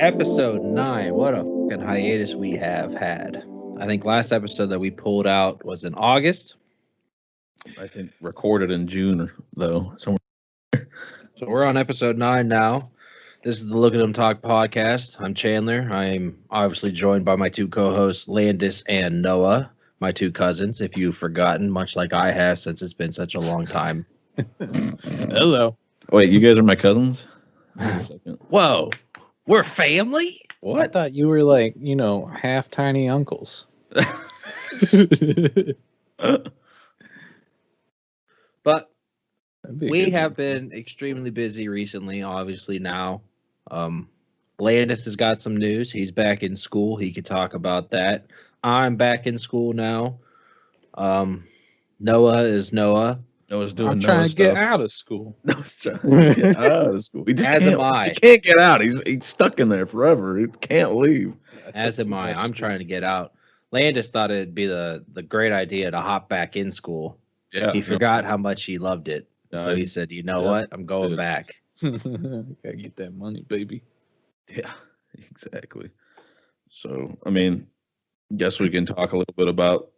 Episode 9. What a fucking hiatus we have had. I think last episode that we pulled out was in August. I think recorded in June, though. Somewhere. So we're on episode 9 now. This is the Look at 'em Talk podcast. I'm Chandler. I'm obviously joined by my two co-hosts, Landis and Noah, my two cousins, if you've forgotten, much like I have since it's been such a long time. Hello. Wait, you guys are my cousins? Wait a second. Whoa, we're family? I thought you were like, half tiny uncles. But That'd be we good. have been extremely busy recently, obviously now. Landis has got some news. He's back in school. He could talk about that. I'm back in school now. Noah is Noah. Noah's doing I'm trying Noah to get stuff. out of school. Noah's trying to get out of school. He just As can't, am I. He can't get out. He's stuck in there forever. He can't leave. As am I. I'm trying to get out. Landis thought it'd be the great idea to hop back in school. Yeah. He forgot how much he loved it. No, So he said, you know yeah, what? I'm going good. back. Gotta get that money, baby. Yeah, exactly. So, I mean, guess we can talk a little bit about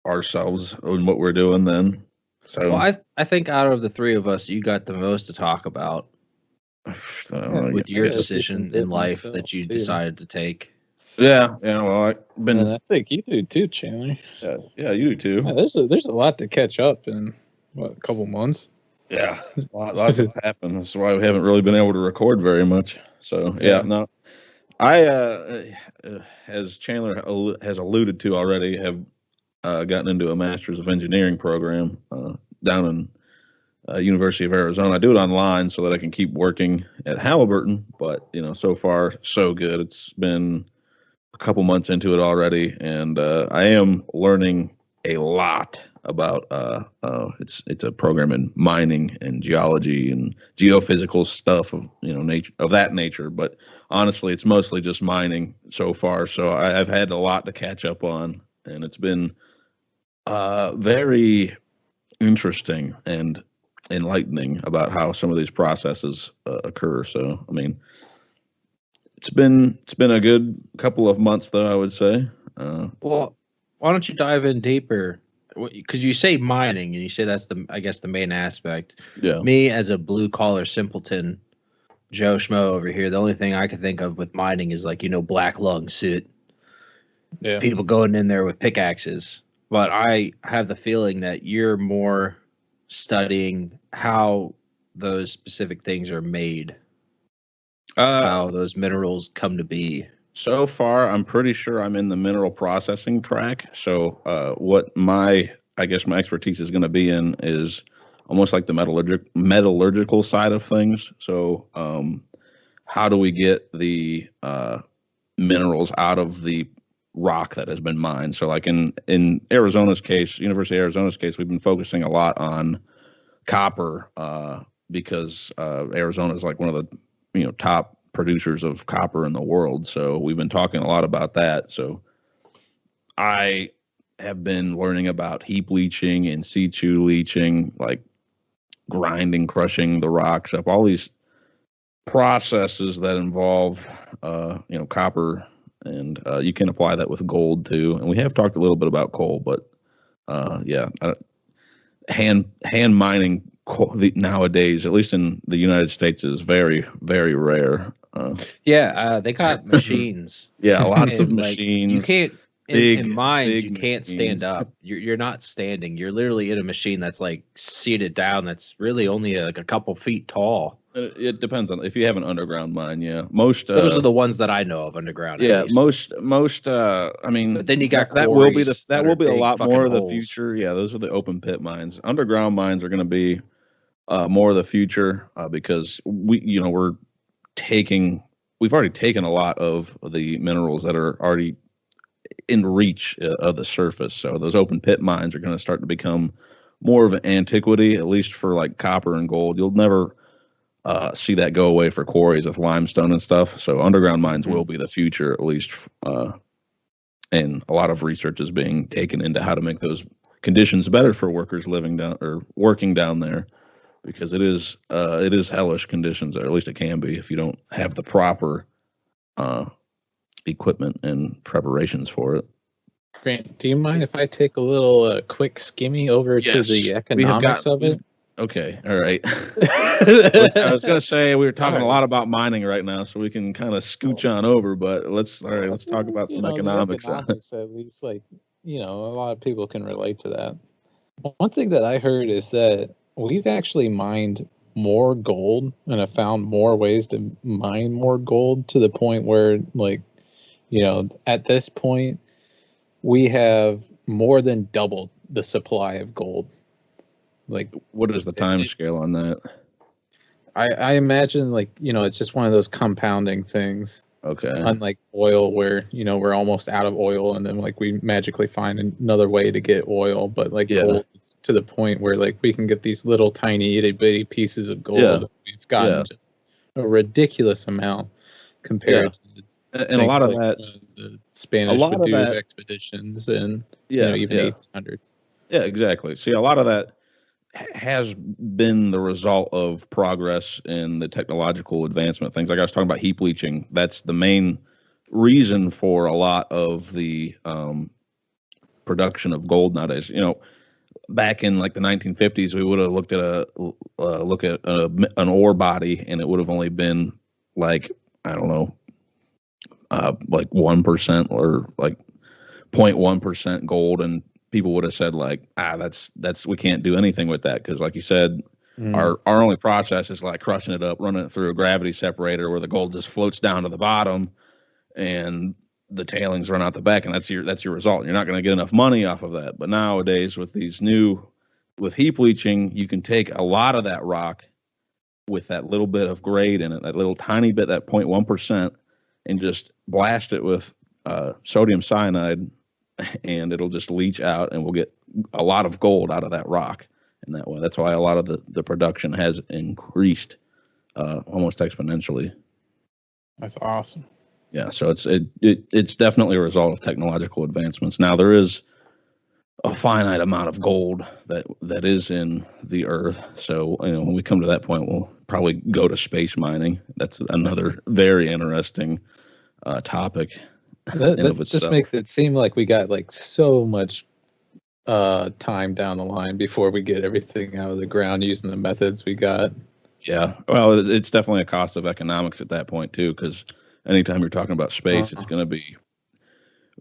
ourselves and what we're doing then. So, Well, I think out of the three of us, you got the most to talk about with your guess we decision can in get life myself, that you too. decided to take. yeah, well, I've been, And I think you do too, Chandler. yeah, you do Yeah, too. there's a lot to catch up in a couple months. Yeah, lots has happened. That's why we haven't really been able to record very much. So, yeah, Yeah. no, I, as Chandler has alluded to already, have gotten into a Master's of Engineering program down in University of Arizona. I do it online so that I can keep working at Halliburton, but so far so good. It's been a couple months into it already, and I am learning a lot about it's a program in mining and geology and geophysical stuff of nature of that nature. But honestly, it's mostly just mining so far. So I've had a lot to catch up on, and it's been very interesting and enlightening about how some of these processes occur. So, I mean, it's been a good couple of months, though, I would say. Well, why don't you dive in deeper? Because you say mining, and you say that's the main aspect. Yeah. Me, as a blue collar simpleton, Joe Schmo over here, the only thing I can think of with mining is black lung suit. Yeah. People going in there with pickaxes. But I have the feeling that you're more studying how those specific things are made, how those minerals come to be. So far, I'm pretty sure I'm in the mineral processing track. So, what my expertise is going to be in is almost like the metallurgical side of things. So, how do we get the minerals out of the rock that has been mined? So, like in Arizona's case, University of Arizona's case, we've been focusing a lot on copper because Arizona is like one of the top producers of copper in the world. So we've been talking a lot about that. So I have been learning about heap leaching and situ leaching, like grinding, crushing the rocks up, all these processes that involve, copper, and you can apply that with gold too. And we have talked a little bit about coal, but hand mining nowadays, at least in the United States, is very, very rare. They got machines. Yeah, lots of And, like, machines. you can't in mines. big You can't machines. stand up. You're not standing. You're literally in a machine that's like seated down. That's really only like a couple feet tall. It depends on if you have an underground mine. Yeah, most Those are the ones that I know of underground. at yeah, least. most. I mean, But then you got that will be quarries that that will are be a big lot fucking more of the holes. future. Yeah, those are the open pit mines. Underground mines are going to be more of the future because we've already taken a lot of the minerals that are already in reach of the surface. So those open pit mines are going to start to become more of an antiquity, at least for like copper and gold. You'll never see that go away for quarries with limestone and stuff. So underground mines Mhm. will be the future, at least. And a lot of research is being taken into how to make those conditions better for workers living down or working down there, because it is hellish conditions, or at least it can be if you don't have the proper uh, equipment and preparations for it. Grant, do you mind if I take a little quick skimmy over to Yes, the we have economics of it? Okay, all right. I was going to say we were talking a lot about mining right now, so we can kind of scooch on over. But let's talk about some The economics. economics, at least, like, a lot of people can relate to that. One thing that I heard is that we've actually mined more gold and have found more ways to mine more gold, to the point where, like, at this point, we have more than doubled the supply of gold. Like, What is the time scale on that? I imagine, like, it's just one of those compounding things. Okay. Unlike oil, where we're almost out of oil, and then, like, we magically find another way to get oil. But, like, gold is to the point where, like, we can get these little tiny itty bitty pieces of gold. Yeah. We've gotten just a ridiculous amount compared to and a lot of like, that, the Spanish would do expeditions, and even 1800s. Yeah, exactly. See, a lot of that has been the result of progress in the technological advancement. Things like I was talking about heap leaching. That's the main reason for a lot of the production of gold nowadays. Back in like the 1950s, we would have looked at an ore body, and it would have only been like, I don't know, like 1% or like 0.1% gold, and people would have said like, that's we can't do anything with that, because like you said, our only process is like crushing it up, running it through a gravity separator where the gold just floats down to the bottom, and the tailings run out the back, and that's your result. You're not going to get enough money off of that. But nowadays, with heap leaching, you can take a lot of that rock with that little bit of grade in it, that little tiny bit, that 0.1%, and just blast it with sodium cyanide, and it'll just leach out, and we'll get a lot of gold out of that rock in that way. That's why a lot of the production has increased almost exponentially. That's awesome. Yeah, so it's definitely a result of technological advancements. Now there is a finite amount of gold that is in the earth. So when we come to that point, we'll probably go to space mining. That's another very interesting topic. That just makes it seem like we got like so much time down the line before we get everything out of the ground using the methods we got. Yeah, well, it's definitely a cost of economics at that point too, because anytime you're talking about space, it's going to be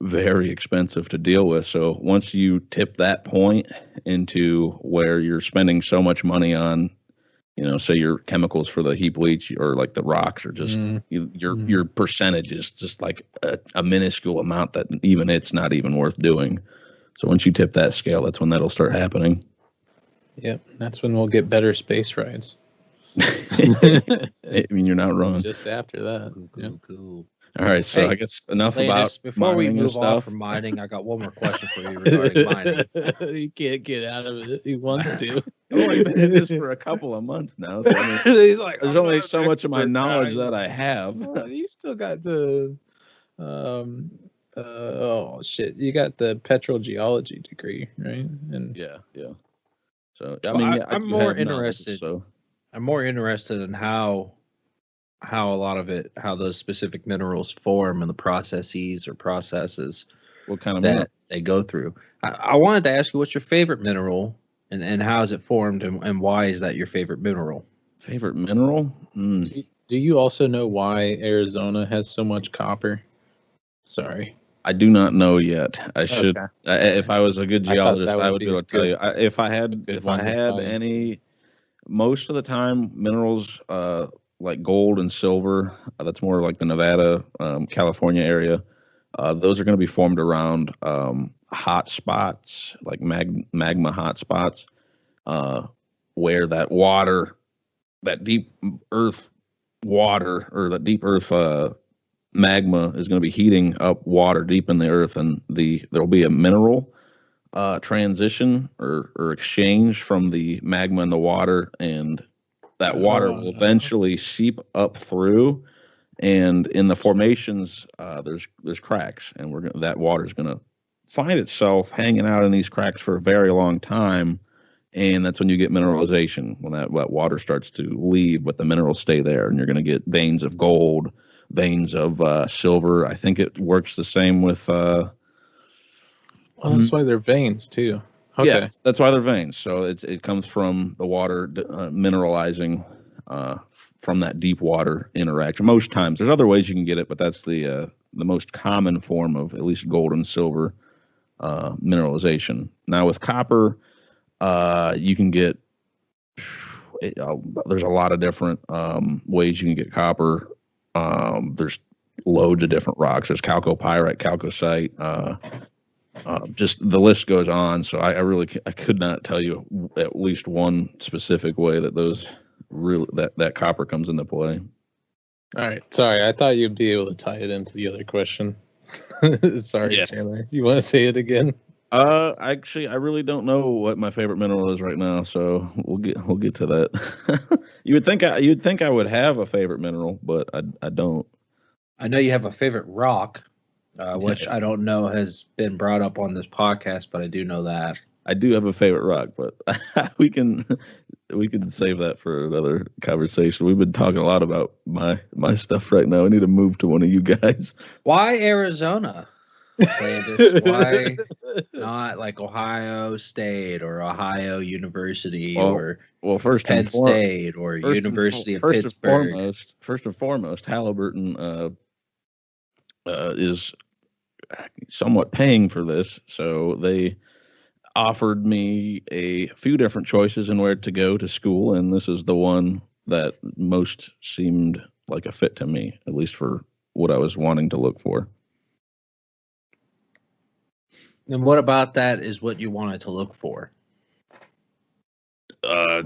very expensive to deal with. So once you tip that point into where you're spending so much money on, say your chemicals for the heap leach, or like the rocks, or just your percentage is just like a minuscule amount that even it's not even worth doing. So once you tip that scale, that's when that'll start happening. Yep, that's when we'll get better space rides. I mean, you're not wrong. Just after that. Cool. All right, so I guess enough Landis, about before we move on from mining. I got one more question for you regarding mining. He can't get out of it. He wants to. I've only been in this for a couple of months now. So He's like, there's only so much of my knowledge that I have. Well, you still got the oh shit, you got the petrogeology degree, right? And yeah. So I'm more interested. I'm more interested in how those specific minerals form, and the processes what kind of that they go through. I wanted to ask you, what's your favorite mineral, and how is it formed, and why is that your favorite mineral? Favorite mineral? Do you also know why Arizona has so much copper? Sorry. I do not know yet. I should. Okay. If I was a good geologist, I would be able to tell you. If I had any, most of the time, minerals like gold and silver, that's more like the Nevada, California area. Those are going to be formed around hot spots, like magma hot spots, where that water, that deep earth water, or that deep earth magma is going to be heating up water deep in the earth, and there'll be a mineral transition or exchange from the magma and the water, and that water will eventually seep up through, and in the formations, there's cracks, and that water's gonna find itself hanging out in these cracks for a very long time, and that's when you get mineralization, when that water starts to leave, but the minerals stay there, and you're gonna get veins of gold, veins of silver. I think it works the same with. Well, that's why they're veins too. Okay. Yeah, that's why they're veins. So it comes from the water mineralizing from that deep water interaction. Most times, there's other ways you can get it, but that's the most common form of at least gold and silver mineralization. Now with copper, you can get there's a lot of different ways you can get copper. There's loads of different rocks. There's chalcopyrite, chalcocite. Just the list goes on. So I could not tell you at least one specific way that that copper comes into play. All right. Sorry, I thought you'd be able to tie it into the other question. Sorry, yeah. Chandler. You want to say it again? Actually, I really don't know what my favorite mineral is right now, so we'll get to that. You'd think I would have a favorite mineral, but I don't. I know you have a favorite rock. Which I don't know has been brought up on this podcast, but I do know that. I do have a favorite rock, but we can save that for another conversation. We've been talking a lot about my stuff right now. We need to move to one of you guys. Why Arizona, Landis? Why not like Ohio State or Ohio University or first Penn State or University of Pittsburgh? First and foremost, Halliburton is somewhat paying for this, so they offered me a few different choices in where to go to school, and this is the one that most seemed like a fit to me, at least for what I was wanting to look for. And what about that is what you wanted to look for?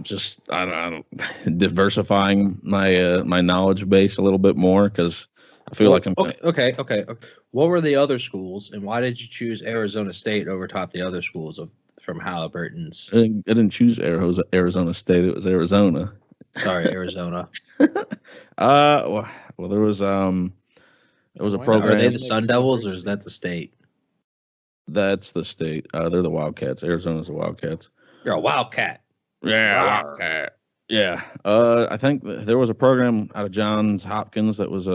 Just I don't diversifying my knowledge base a little bit more, because I feel like I'm okay. What were the other schools, and why did you choose Arizona State over top the other schools from Halliburton's? I didn't choose Arizona State. It was Arizona. Sorry, Arizona. Well, there was a program. Are they the Sun Devils, or is that the state? That's the state. They're the Wildcats. Arizona's the Wildcats. You're a Wildcat. Yeah, Wildcat. Yeah, I think there was a program out of Johns Hopkins that was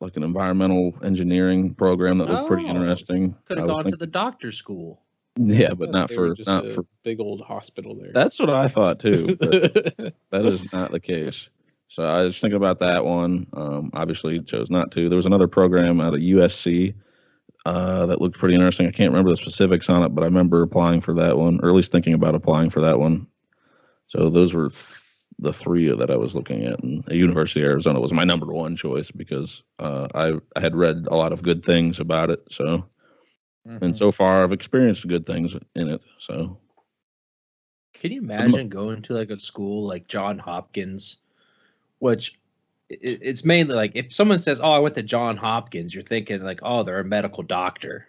like an environmental engineering program that looked pretty interesting. Could have gone to the doctor school. Yeah, but not for big old hospital there. That's what I thought too. But that is not the case. So I was thinking about that one. Obviously, chose not to. There was another program out of USC that looked pretty interesting. I can't remember the specifics on it, but I remember applying for that one, or at least thinking about applying for that one. So those were the three that I was looking at, and University of Arizona was my number one choice because I had read a lot of good things about it. So, and so far I've experienced good things in it. So, can you imagine going to like a school like Johns Hopkins, which it's mainly like if someone says, "Oh, I went to Johns Hopkins," you're thinking like, "Oh, they're a medical doctor,"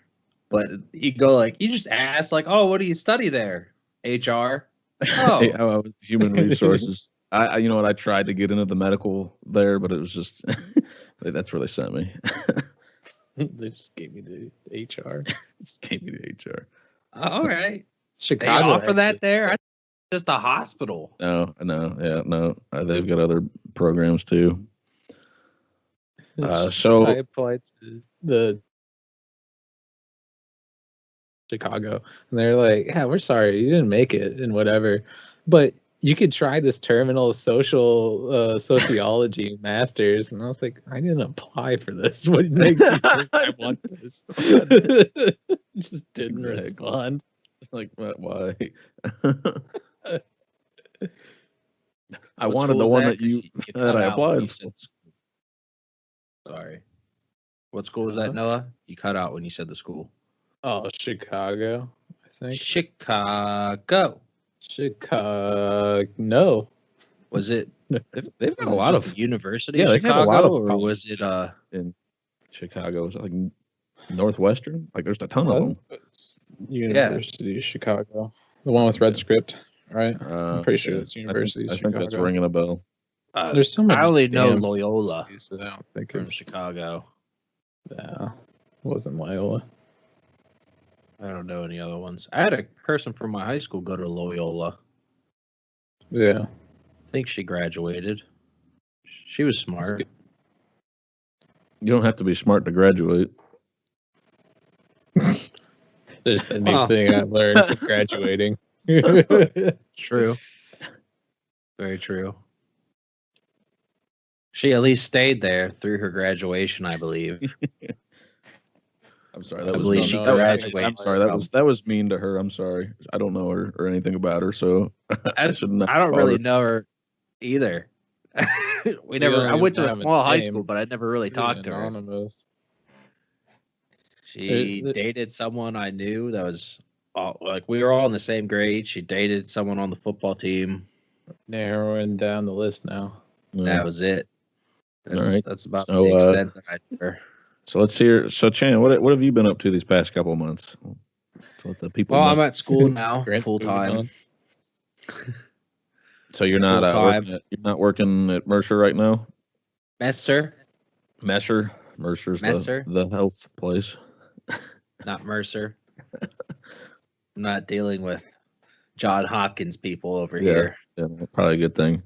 but you go like you just ask like, "Oh, what do you study there?" HR. Oh, human resources. I you know what, I tried to get into the medical there, but it was just that's where they sent me. They just gave me the HR. All right. Chicago they offer that there? Just a hospital. No. They've got other programs too. So I applied to the Chicago, and they're like, "Yeah, we're sorry, you didn't make it, and whatever, but you could try this terminal sociology master's." And I was like, I didn't apply for this. What makes you think I want this? Just didn't respond. Like, why? I wanted the one that I applied for. Sorry. What school is that, Noah? You cut out when you said the school. Oh, Chicago, I think. Chicago. No. Was it? They've got a lot of university. Yeah, in Chicago, or was it in Chicago? Was it like Northwestern? Like there's a ton of them. University of Chicago, the one with red script, right? I'm pretty sure it's University of Chicago. I think that's ringing a bell. There's so many. I only know damn Loyola universities that I don't think from it's. Chicago. Nah, wasn't Loyola. I don't know any other ones. I had a person from my high school go to Loyola. Yeah. I think she graduated. She was smart. You don't have to be smart to graduate. There's a new Well. thing I learned from graduating. True. Very true. She at least stayed there through her graduation, I believe. I'm sorry. I That was believe dumb. she That was- graduated. I'm sorry. That was mean to her. I'm sorry. I don't know her or anything about her, so I should not. I don't bother. really know her either. We don't I went to even a have a small high name. school, but I never really talked to her. Anonymous. She dated someone I knew that was like we were all in the same grade. She dated someone on the football team. Narrowing down the list now. That was it. That's, All right. That's about So, the extent that I knew her. So let's hear. So Chan, what have you been up to these past couple of months? So let the people Well, know. I'm at school now, Grant's full moving time. on. So you're not you're not working at Mercer right now. Messer, Mercer's Messer? the health place. not Mercer. I'm not dealing with John Hopkins people over here. Yeah, probably a good thing.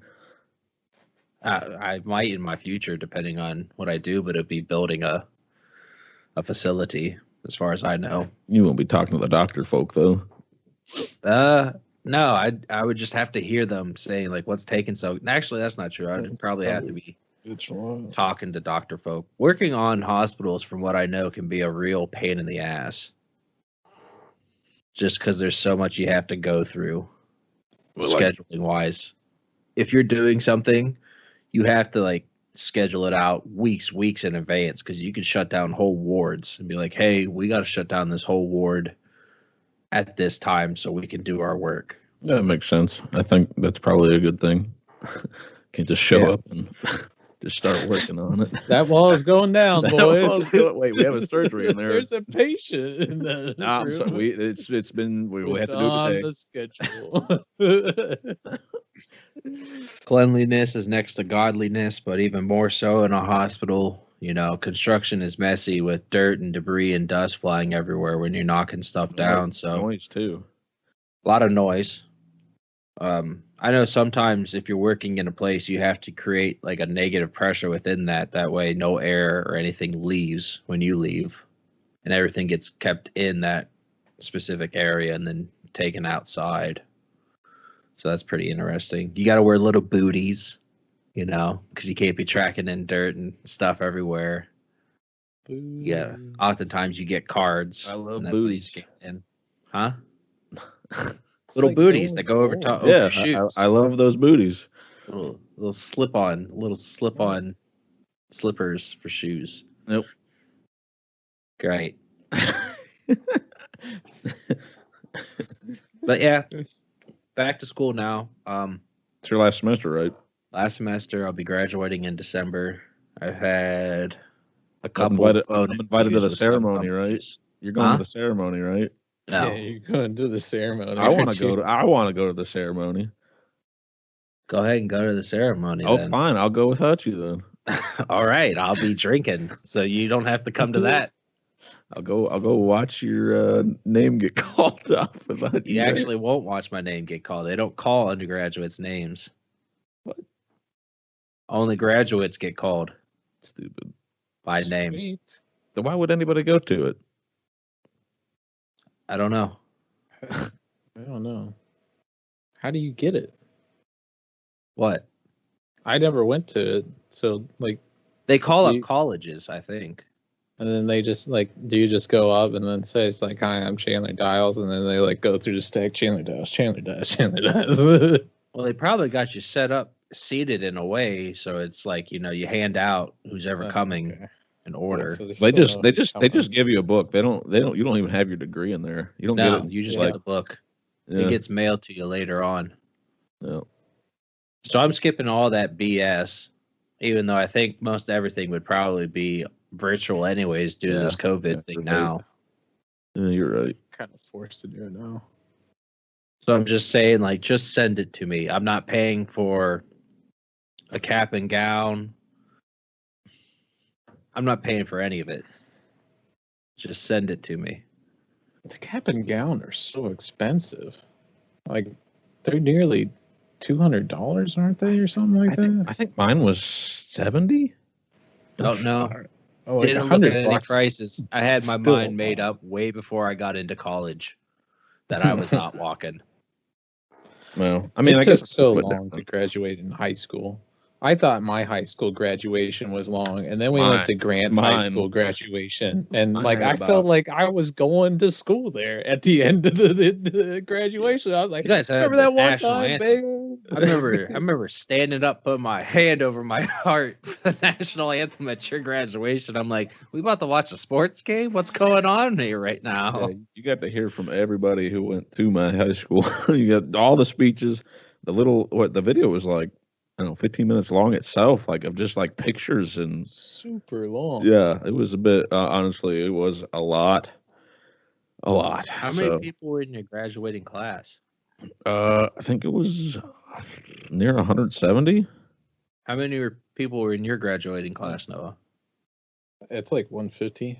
I might in my future, depending on what I do, but it'd be building a facility, as far as I know. You won't be talking to the doctor folk though. No, I would just have to hear them saying like, "What's taking so?" Actually, that's not true. I'd probably have to be talking to doctor folk. Working on hospitals, from what I know, can be a real pain in the ass. Just because there's so much you have to go through, scheduling wise. If you're doing something, you have to like schedule it out weeks in advance because you can shut down whole wards and be like, "Hey, we got to shut down this whole ward at this time so we can do our work." That makes sense. I think that's probably a good thing. Can't just show up and just start working on it. That wall is going down, boys. Wait, we have a surgery in there. There's a patient in the I'm room. sorry. We have to do on it the schedule. Cleanliness is next to godliness, but even more so in a hospital. You know, construction is messy with dirt and debris and dust flying everywhere when you're knocking stuff down. So noise too. A lot of noise. I know sometimes if you're working in a place, you have to create like a negative pressure within that. That way, no air or anything leaves when you leave, and everything gets kept in that specific area and then taken outside. So that's pretty interesting. You got to wear little booties, you know, because you can't be tracking in dirt and stuff everywhere. Yeah, oftentimes you get cards. I love and that's how you booties. scan in. Huh? It's Little like booties going that go over gold. top Yeah, over shoes. I love those booties. Little slip on slippers for shoes. Nope. Great. But yeah, back to school now. It's your last semester, right? Last semester I'll be graduating in December. I've had a I'm couple invited, of phone I'm invited to interviews the with some ceremony, right? companies. You're going Huh? to the ceremony, right? No. Yeah, you're going to the ceremony. I want to aren't you? I want to go to the ceremony. Go ahead and go to the ceremony Oh, then. fine. I'll go without you then. All right, I'll be drinking, so you don't have to come to that. I'll go watch your name get called up. Without You there. actually won't watch my name get called. They don't call undergraduates names. What? Only graduates get called Stupid. by name. Sweet. Then why would anybody go to it? I don't know. I don't know. How do you get it? What? I never went to it, so like, They call up You- colleges, I think. and then they just like, do you just go up and then say it's like, "Hi, I'm Chandler Dials," and then they like go through the stack, Chandler Dials, Chandler Dials, Chandler Dials. Well, they probably got you set up, seated in a way, so it's like, you know, you hand out who's ever coming Okay. in order. So They still just know they who's just coming. give you a book. You don't even have your degree in there. You don't No, get it. you just Yeah. get the book. Yeah. It gets mailed to you later on. Yeah. So I'm skipping all that BS, even though I think most everything would probably be virtual anyways due to this COVID thing right. now. Yeah, you're right. Kind of forced to do it now. So I'm just saying, like, just send it to me. I'm not paying for a cap and gown. I'm not paying for any of it. Just send it to me. The cap and gown are so expensive. Like, they're nearly $200, aren't they, or something like that? I think mine was 70. Don't know. Oh, like Didn't look at $100 any is prices. I had my still mind made a lot. up way before I got into college that I was not walking. Well, I mean, It I took guess it's a so bit long to different. graduate in high school. I thought my high school graduation was long, and then we went to Grant's high mine- school graduation, and mine like had I about- felt like I was going to school there at the end of the graduation. I was like, You guys had remember the that one national time, anthem. baby? I remember standing up, putting my hand over my heart for the national anthem at your graduation. I'm like, we about to watch a sports game? What's going on here right now? Yeah, you got to hear from everybody who went to my high school. You got all the speeches. The video was like, I don't know, 15 minutes long itself, like of just like pictures and Super long. yeah, it was a bit. Honestly, it was a lot. How many people were in your graduating class? I think it was near 170. How many people were in your graduating class, Noah? It's like 150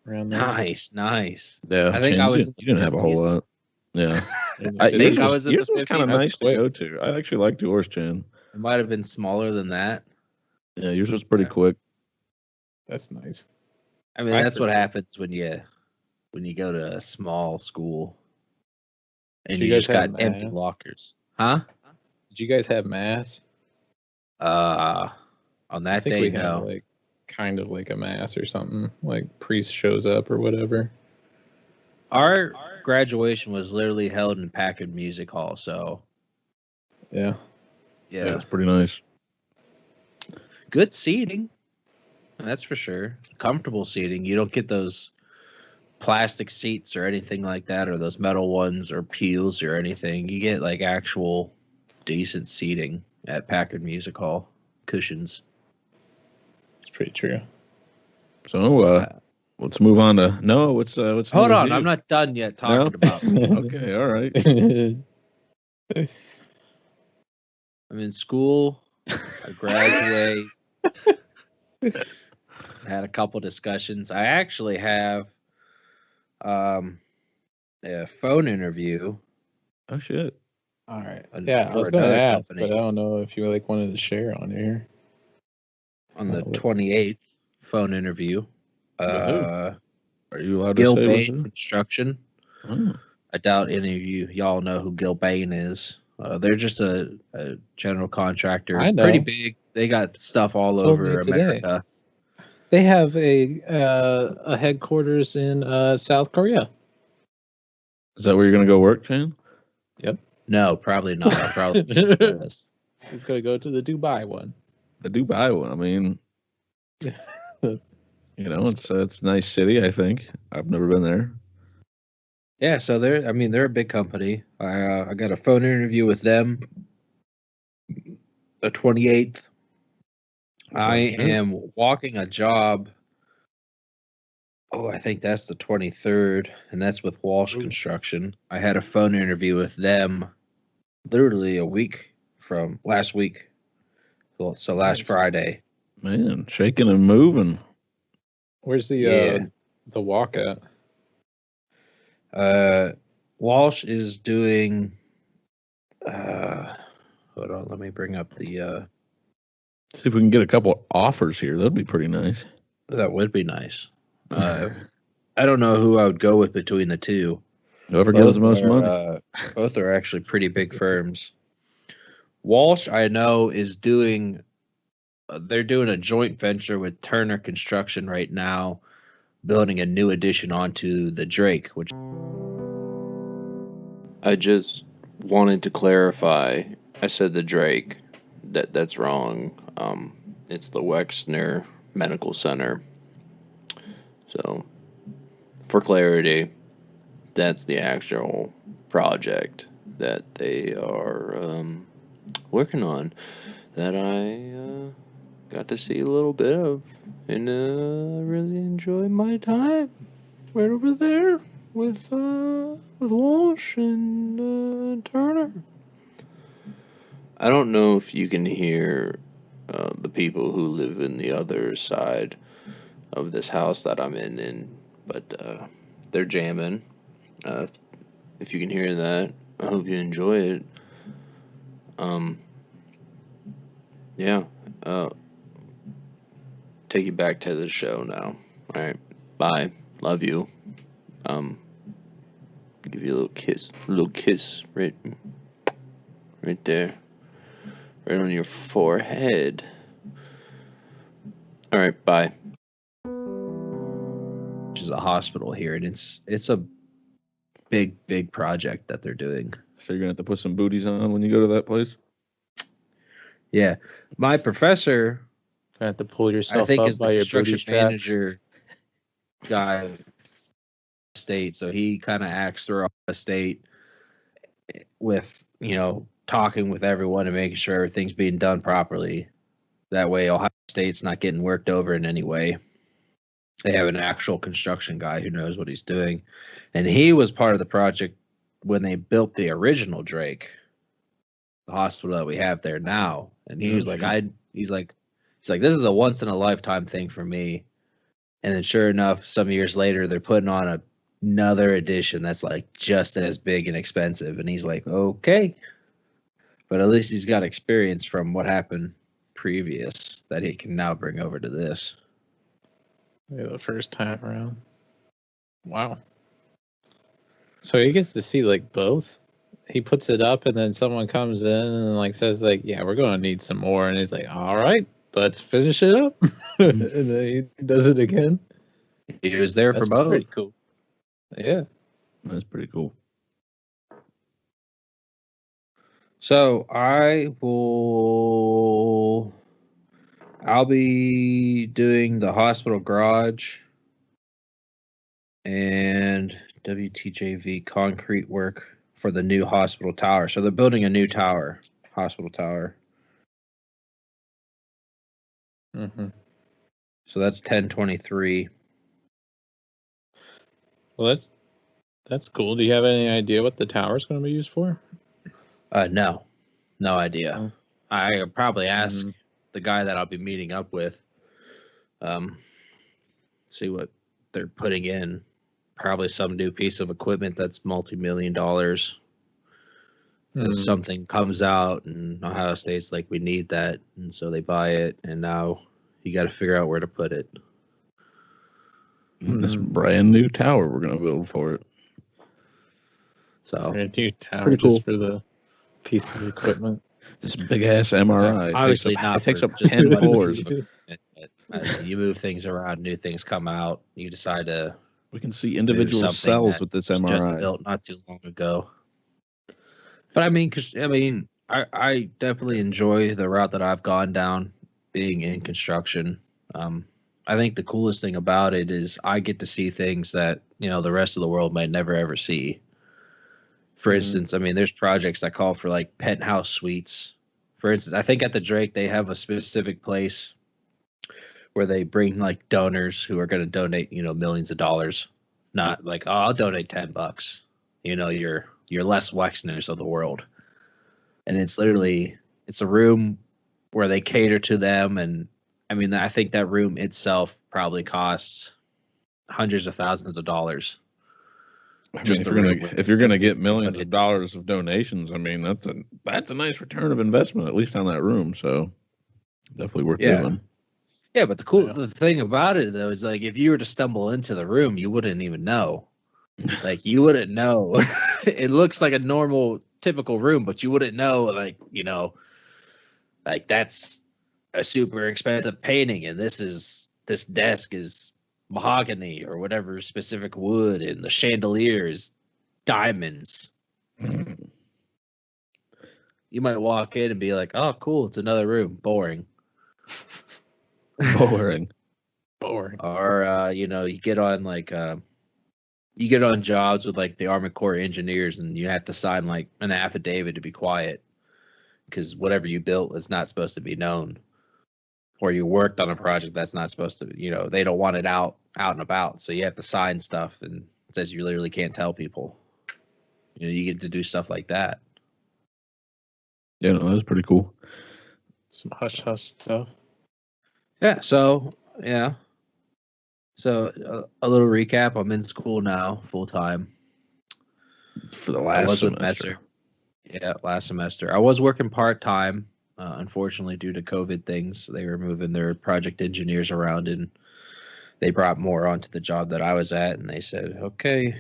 around there. Nice. Yeah, I think Shane, I was. you didn't have a whole 50s. lot. Yeah, I think I was in the yours was kind of 50s. nice to quick. go to. I actually liked yours, Chan. It might have been smaller than that. Yeah, yours was pretty quick. That's nice. I mean, I that's what prefer- happens when you go to a small school and Did you you just guys have got empty math? lockers. Huh? Did you guys have mass? On I that think day, we had no. like kind of like a mass or something. Like priest shows up or whatever. Our graduation was literally held in Packard Music Hall, so Yeah. yeah, It's pretty nice. good seating. That's for sure. Comfortable seating. You don't get those plastic seats or anything like that, or those metal ones or pews or anything. You get like actual decent seating at Packard Music Hall. Cushions. It's pretty true. So let's move on to Noah. What's Hold new with on, you? I'm not done yet No? talking about. Okay, all right. I'm in school. I graduate. Had a couple discussions. I actually have a phone interview. Oh shit. All right. And Yeah, I for was going to another ask, company. but I don't know if you like wanted to share on here. On the Oh, what- 28th phone interview. who? Are you allowed Gil to say with Bain who? Construction. Oh. I doubt any of y'all know who Gil Bain is. They're just a general contractor. I know. Pretty big. They got stuff all Told me over today. America. They have a headquarters in South Korea. Is that where you're gonna go work, Chan? No, probably not. I'll probably yes. He's going to go to the Dubai one. The Dubai one. I mean, it's a nice city. I think I've never been there. Yeah, so they're a big company. I got a phone interview with them the 28th. I am walking a job. Oh, I think that's the 23rd, and that's with Walsh Construction. I had a phone interview with them literally a week from last week. So last Nice. Friday. Man, shaking and moving. Where's the Yeah. the walk at? Walsh is doing. Hold on, let me bring up the. See if we can get a couple offers here. That'd be pretty nice. That would be nice. I don't know who I would go with between the two. Whoever gives the most money. Both are actually pretty big firms. Walsh, I know, is doing. They're doing a joint venture with Turner Construction right now, building a new addition onto the Drake, which. I just wanted to clarify. I said the Drake. That's wrong. It's the Wexner Medical Center. So, for clarity, that's the actual project that they are working on that I got to see a little bit of, and really enjoyed my time right over there with Walsh and Turner. I don't know if you can hear the people who live in the other side of this house that I'm in. But they're jamming. If you can hear that, I hope you enjoy it. Yeah. Take you back to the show now. All right. Bye. Love you. Give you a little kiss, right there, right on your forehead. All right. Bye. Which is a hospital here, and it's a big project that they're doing. So you're gonna have to put some booties on when you go to that place. Yeah, my professor, You have to pull I yourself think, up is the by your construction booty strap. manager guy state, so he kind of acts throughout the state with, talking with everyone and making sure everything's being done properly. That way Ohio State's not getting worked over in any way. They have an actual construction guy who knows what he's doing, and he was part of the project when they built the original Drake, the hospital that we have there now. And he was like, he's like, this is a once in a lifetime thing for me. And then sure enough, some years later, they're putting on another edition that's like just as big and expensive. And he's like, okay, but at least he's got experience from what happened previous that he can now bring over to this. Yeah, the first time around. Wow. So he gets to see like both. He puts it up, and then someone comes in and like says like, "Yeah, we're gonna need some more," and he's like, "All right, let's finish it up," and then he does it again. He was there for both. Pretty cool. Yeah, that's pretty cool. So I'll be doing the hospital garage and WTJV concrete work for the new hospital tower. So they're building a new tower, hospital tower. Mm-hmm. So that's 1023. Well, that's cool. Do you have any idea what the tower's going to be used for? No idea. Oh. I could probably ask the guy that I'll be meeting up with. See what they're putting in. Probably some new piece of equipment that's multi-million dollars. Something comes out and Ohio State's like, we need that, and so they buy it, and now you got to figure out where to put it. This brand new tower we're going to build for it. So brand new tower just for the piece of equipment. This big ass MRI. Obviously it takes up just 10 floors. You move things around, new things come out. You decide to. We can see individual cells with this MRI. Just built not too long ago. But I definitely enjoy the route that I've gone down, being in construction. I think the coolest thing about it is I get to see things that the rest of the world might never ever see. For instance, there's projects that call for like penthouse suites. For instance, I think at the Drake they have a specific place where they bring like donors who are going to donate millions of dollars. Not like, oh, I'll donate $10. Your Les Wexners of the world. And it's literally, it's a room where they cater to them. And I think that room itself probably costs hundreds of thousands of dollars. If you're gonna get millions of dollars of donations, that's a nice return of investment, at least on that room. So definitely worth doing. Yeah, but the thing about it though is like if you were to stumble into the room, you wouldn't even know. Like you wouldn't know. It looks like a normal, typical room, but you wouldn't know. Like that's a super expensive painting, and this desk is mahogany or whatever specific wood, and the chandelier is diamonds. You might walk in and be like, "Oh, cool! It's another room." Boring. Boring. Or you get on jobs with like the Army Corps engineers, and you have to sign like an affidavit to be quiet because whatever you built is not supposed to be known. Or you worked on a project that's not supposed to, they don't want it out and about, so you have to sign stuff and it says you literally can't tell people. You get to do stuff like that. Yeah, no, that's pretty cool. Some hush hush stuff. Yeah. So yeah. So a little recap. I'm in school now, full time. For the I last was with semester. Messer. Yeah, last semester. I was working part time. Unfortunately, due to COVID things, they were moving their project engineers around, and they brought more onto the job that I was at. And they said, "Okay,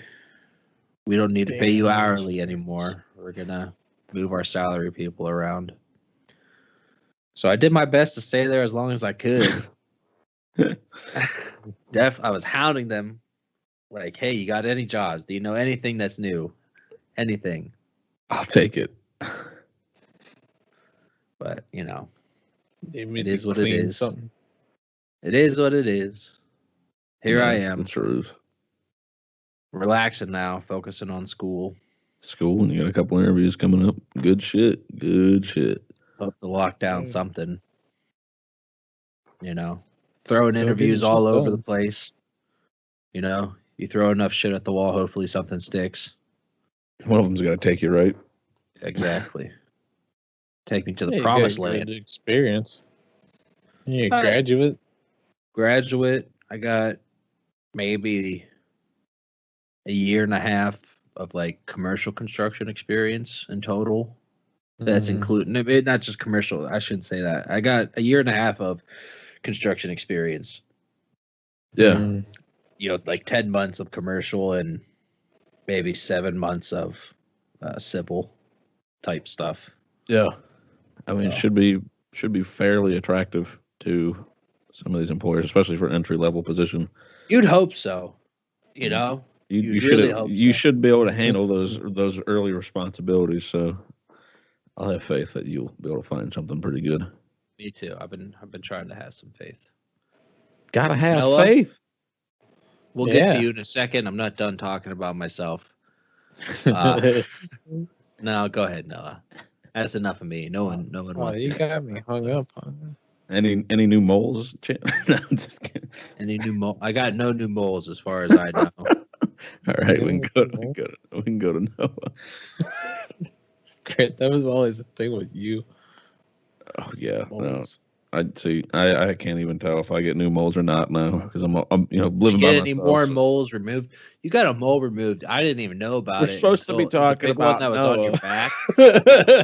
we don't need to pay you Damn. hourly anymore. We're gonna move our salary people around." So I did my best to stay there as long as I could. I was hounding them, like, "Hey, you got any jobs? Do you know anything that's new? Anything?" I'll take it. But you know, They it need is to what it clean is. something. It is what it is. Here I That's am, the truth. relaxing now, focusing on school. School, and you got a couple interviews coming up. Good shit. Good shit. Hope to lock down Yeah. something. You know, throwing Still interviews getting all shit over the done. place. You know, you throw enough shit at the wall, hopefully something sticks. One of them's got to take you, right? Exactly. Take me to the Yeah, you promised got land. good experience. You All right. graduate. Graduate. I got maybe a year and a half of like commercial construction experience in total. That's including not just commercial. I shouldn't say that. I got a year and a half of construction experience. Yeah. You know, like 10 months of commercial and maybe 7 months of civil type stuff. Yeah. I mean, So. it should be fairly attractive to some of these employers, especially for an entry level position. You'd hope so. You know, You really should hope you so. should be able to handle those early responsibilities. So I'll have faith that you'll be able to find something pretty good. Me too. I've been trying to have some faith. Gotta have Noah? faith. We'll get to you in a second. I'm not done talking about myself. No, go ahead, Noah. That's enough of me. No one wants you to. got me hung up on Any new moles? No, I'm just kidding. Any new mole? I got no new moles as far as I know. All right, we can go to Noah. Great. That was always the thing with you. Oh yeah, no. Moles. I'd see. I can't even tell if I get new moles or not now because I'm Did living you by get any myself. more so- moles removed? You got a mole removed. I didn't even know about We're it. supposed to be until talking the big about one that was on your Noah. back,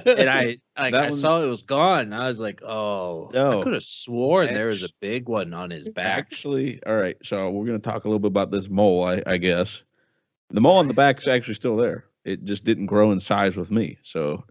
and I That one- saw it was gone. And I was like, oh, No. I could have sworn there was a big one on his back. Actually, all right. So we're gonna talk a little bit about this mole. I guess the mole on the back is actually still there. It just didn't grow in size with me. So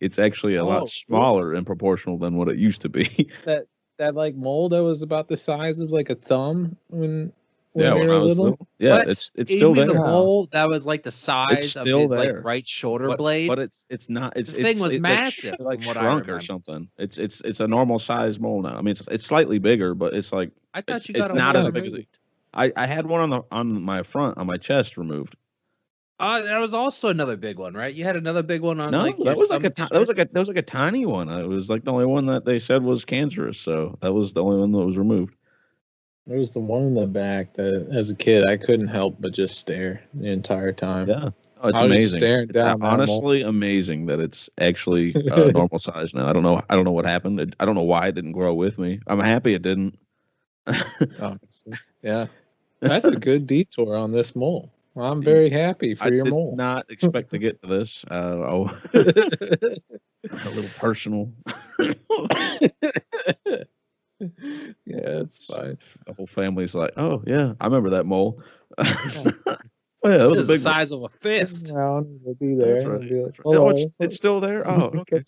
it's actually a lot smaller and proportional than what it used to be. That like mole that was about the size of like a thumb when Yeah, you when were I was little. little. Yeah, What? it's You still mean there. the mole that was like the size of still his there. like right shoulder But blade? it's not. It's The thing was it, massive, like from what I shrunk or remember. something. It's a normal size mole now. I mean, it's slightly bigger, but it's like I thought you it's got a not mole as big as removed. I had one on my front on my chest removed. There was also another big one, right? You had another big one on No, like your that was like a stomach. that was like a tiny one. It was like the only one that they said was cancerous. So that was the only one that was removed. There was the one in the back that, as a kid, I couldn't help but just stare the entire time. Yeah, oh, it's I was amazing. staring It's down that mole. honestly amazing that it's actually normal size now. I don't know what happened. I don't know why it didn't grow with me. I'm happy it didn't. Honestly. Yeah. That's a good detour on this mole. Well, I'm very happy for your did mole. not expect to get to this. A little personal. Yeah, it's fine. The whole family's like, "Oh yeah, I remember that mole." Oh yeah, that It was was a the big one. size of a fist. We'll be there. That's right. And be like, That's right. Oh, hello. it's still there. Oh, okay.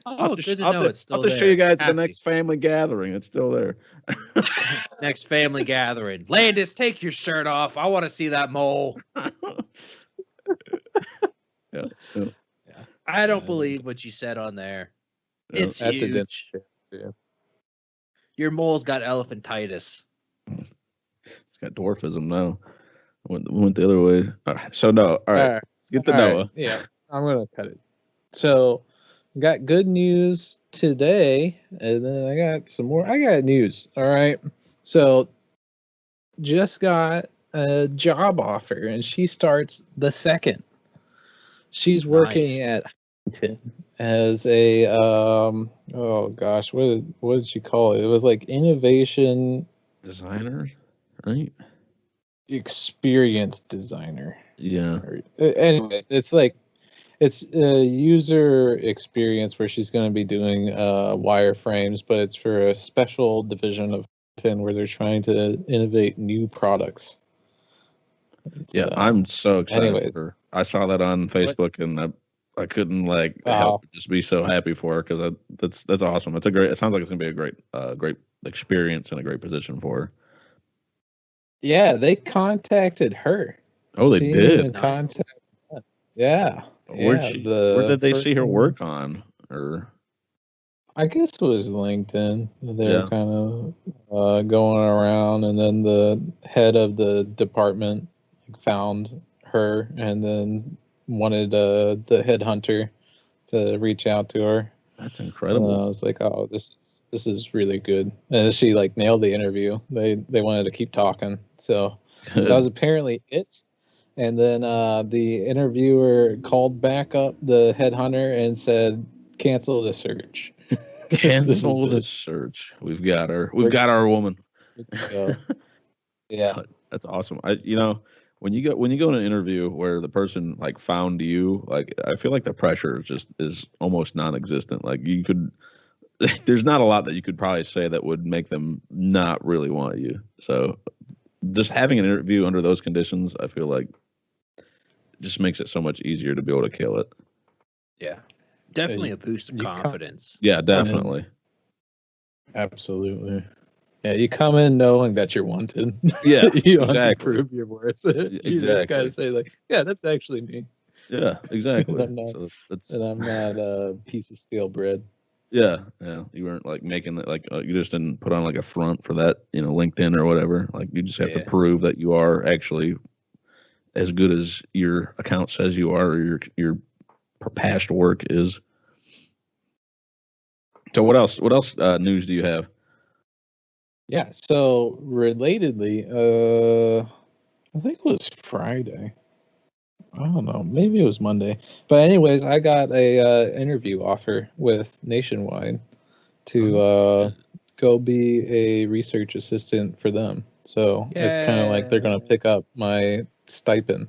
Oh, good to I'll know have it's to still there. show you guys the Happy. next family gathering. It's still there. Next family gathering. Landis, take your shirt off. I want to see that mole. Yeah. I don't believe what you said on there. Yeah. It's At the dinner huge. table, too. Your mole's got elephantitis. It's got dwarfism now. Went the other way. All right. So no. All right. Let's get to Noah. Yeah, I'm gonna cut it. So, got good news today, and then I got some more. I got news. All right. So, just got a job offer, and she starts the 2nd. She's working Nice. at as a oh gosh, what did she call it? It was like innovation Designer, right? experience designer. Yeah. Anyways, it's like it's a user experience where she's going to be doing wireframes, but it's for a special division of 10 where they're trying to innovate new products. Yeah, So, I'm so excited anyways, for her. I saw that on Facebook, and I couldn't like help but just be so happy for her because that's awesome. It's a great. It sounds like it's gonna be a great experience and a great position for her. yeah, they contacted her. Oh, they She didn't even Nice. contact us. Yeah, Where the did they see her person- work on? Or I guess it was LinkedIn. They were Yeah. kind of going around, and then the head of the department found her, and then wanted the headhunter to reach out to her. that's And incredible. I was like, "Oh, this is really good." And she like nailed the interview. They wanted to keep talking, so that was apparently it. And then the interviewer called back up the headhunter and said, "Cancel the search." Cancel This the is search. We've got her. We've We're got our woman. So, yeah, That's awesome. When you go in an interview where the person like found you, like I feel like the pressure is almost non-existent. Like you could, there's not a lot that you could probably say that would make them not really want you. So just having an interview under those conditions, I feel like just makes it so much easier to be able to kill it. Yeah. Definitely a boost of you come- confidence. Yeah, definitely. absolutely. Yeah, you come in knowing that you're wanted. Yeah, you don't have to exactly. prove you're worth it. You just Exactly. gotta say like, yeah, that's actually me, Yeah, exactly. I'm not- So that's and I'm not a piece of stale bread. yeah, yeah. You weren't like making it like you just didn't put on like a front for that, LinkedIn or whatever. Like you just have to Yeah. prove that you are actually as good as your account says you are, or your past work is. So what else? What else news do you have? Yeah. So relatedly, I think it was Friday. I don't know. Maybe it was Monday. But anyways, I got a interview offer with Nationwide to go be a research assistant for them. So it's kind of like they're going to pick up my stipend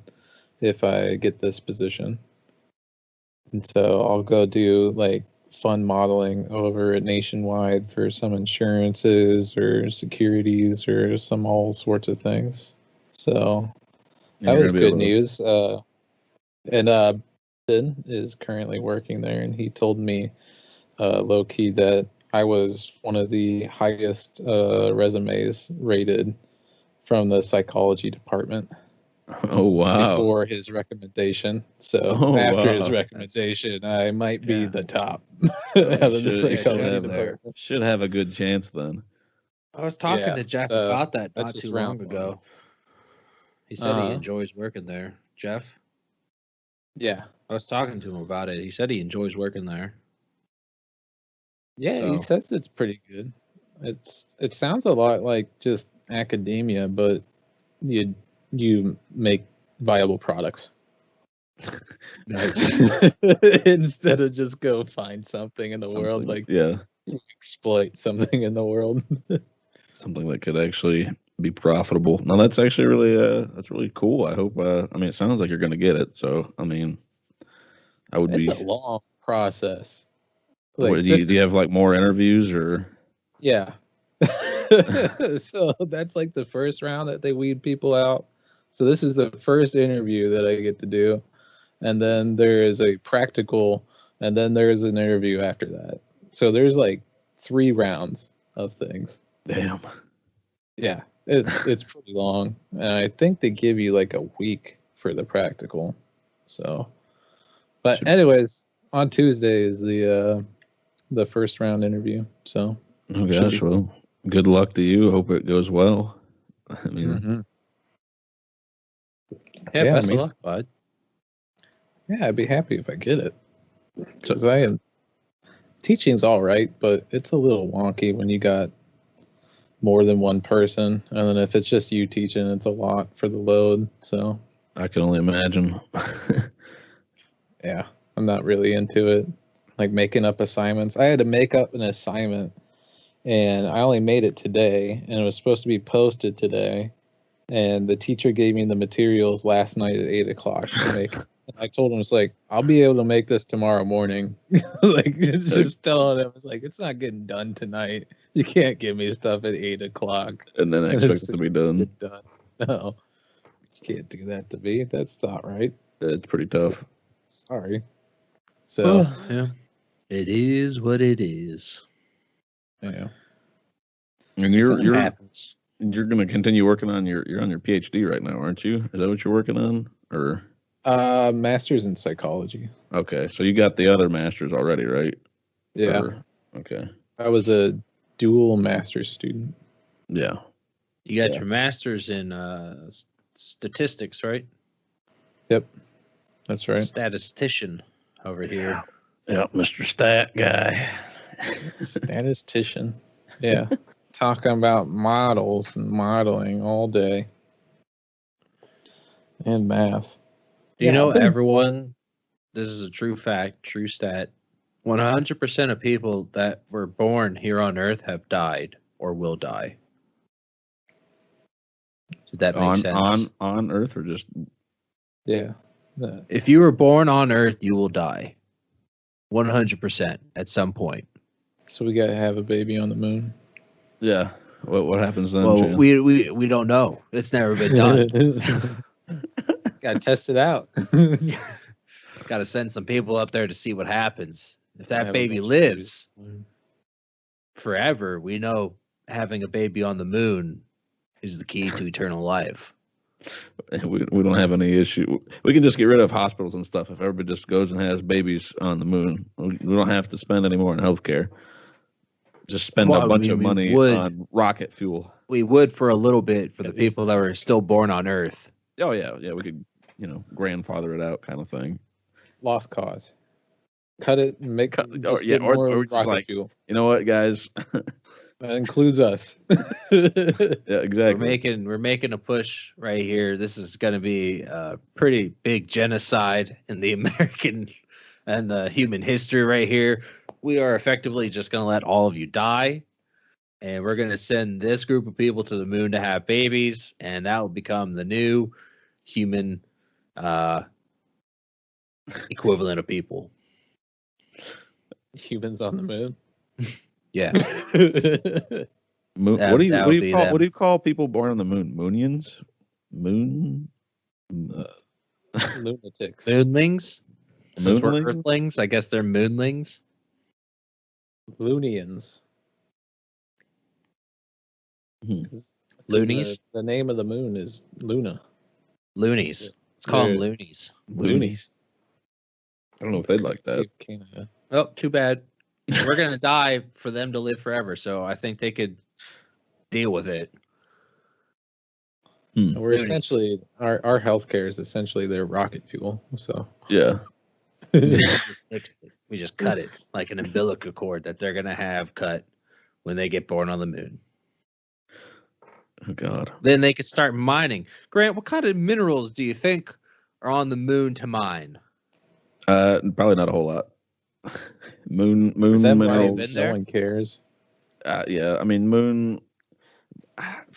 if I get this position. And so I'll go do like fund modeling over at Nationwide for some insurances or securities or some all sorts of things. So And that you're was gonna be good able to- news. And Ben is currently working there, and he told me low key that I was one of the highest resumes rated from the psychology department Oh wow! before his recommendation. So Oh, after his wow. recommendation, I might be Yeah. the top Oh, out of the should psychology have, department. should have a good chance then. I was talking Yeah, to Jeff so about that that's not just too round long one. ago. He said he Uh-huh. enjoys working there. Jeff? Yeah. I was talking to him about it. He said he enjoys working there. Yeah, he So- says it's pretty good. It sounds a lot like just academia, but you make viable products. Nice. Instead of just go find something in the world, Something- like yeah, exploit something in the world. something that could actually be profitable. No, that's actually really cool. I hope. I mean, it sounds like you're going to get it. So, I mean, I would It's be. a long process. What, do you have like more interviews or? Yeah. So that's like the first round that they weed people out. So this is the first interview that I get to do. And then there is a practical, and then there is an interview after that. So there's like 3 rounds of things. Damn. Yeah, it's pretty long. And I think they give you like a week for the practical. So, but Should- anyways, on Tuesday is the first round interview. So Oh Should gosh, be- well, good luck to you. Hope it goes well. I mean, mhm. Yeah, Yeah, best me- of luck, bud. Yeah, I'd be happy if I get it. Because I am teaching's all right, but it's a little wonky when you got more than one person, and then if it's just you teaching, it's a lot for the load. So I can only imagine. yeah, I'm not really into it. Like making up assignments. I had to make up an assignment, and I only made it today, and it was supposed to be posted today. And the teacher gave me the materials last night at 8 o'clock to make. And I told him, it's like, I'll be able to make this tomorrow morning. Like, just telling him, it's like, it's not getting done tonight. You can't give me stuff at 8 o'clock. And then expect it to be done. No, you can't do that to me. That's not right. It's pretty tough. Sorry. So, yeah, it is what it is. yeah. And you're happens. You're going to continue working on you're on your PhD right now, aren't you? Is that what you're working on, or? Master's in psychology. Okay, so you got the other masters already, right? Yeah. Okay. I was a dual master's student. Yeah. You got your master's in statistics, right? Yep. That's right. Statistician over here. Yeah, Mr. Stat guy. Statistician. Yeah. Talking about models and modeling all day. And math. Do you know everyone? This is a true fact, true stat. 100% of people that were born here on Earth have died or will die. Did that make sense? On Earth or just? Yeah. If you were born on Earth, you will die. 100% at some point. So we gotta have a baby on the moon. Yeah. What happens then? Well, Jan? we don't know. It's never been done. Gotta test it out. Got to send some people up there to see what happens. If that Have a baby bunch of lives forever, we know having a baby on the moon is the key to eternal life. We don't have any issue. We can just get rid of hospitals and stuff if everybody just goes and has babies on the moon. We don't have to spend any more on healthcare. Just spend a bunch of money on rocket fuel. We would for a little bit for the people that were still born on Earth. Oh yeah, we could, grandfather it out kind of thing. Lost cause. Cut it and make or more just like, fuel. You know what, guys? That includes us. Yeah, exactly. We're making a push right here. This is going to be a pretty big genocide in the American and the human history right here. We are effectively just going to let all of you die, and we're going to send this group of people to the moon to have babies, and that will become the new human equivalent of people. Humans on the moon. Yeah. Moon, what do you call people born on the moon? Moonians? Lunatics. Moonlings? Since we're Moonlings? Earthlings, I guess they're moonlings. Loonians. Loonies? The name of the moon is Luna. Loonies. Let's call them loonies. Loonies. I don't know if they'd like that. Oh, too bad. We're going to die for them to live forever, so I think they could deal with it. We're essentially, our healthcare is essentially their rocket fuel, so. Yeah. We just cut it like an umbilical cord that they're going to have cut when they get born on the moon. Oh, God. Then they could start mining. Grant, what kind of minerals do you think are on the moon to mine? Probably not a whole lot. Moon Is that minerals. why no one cares? Yeah, I mean, moon.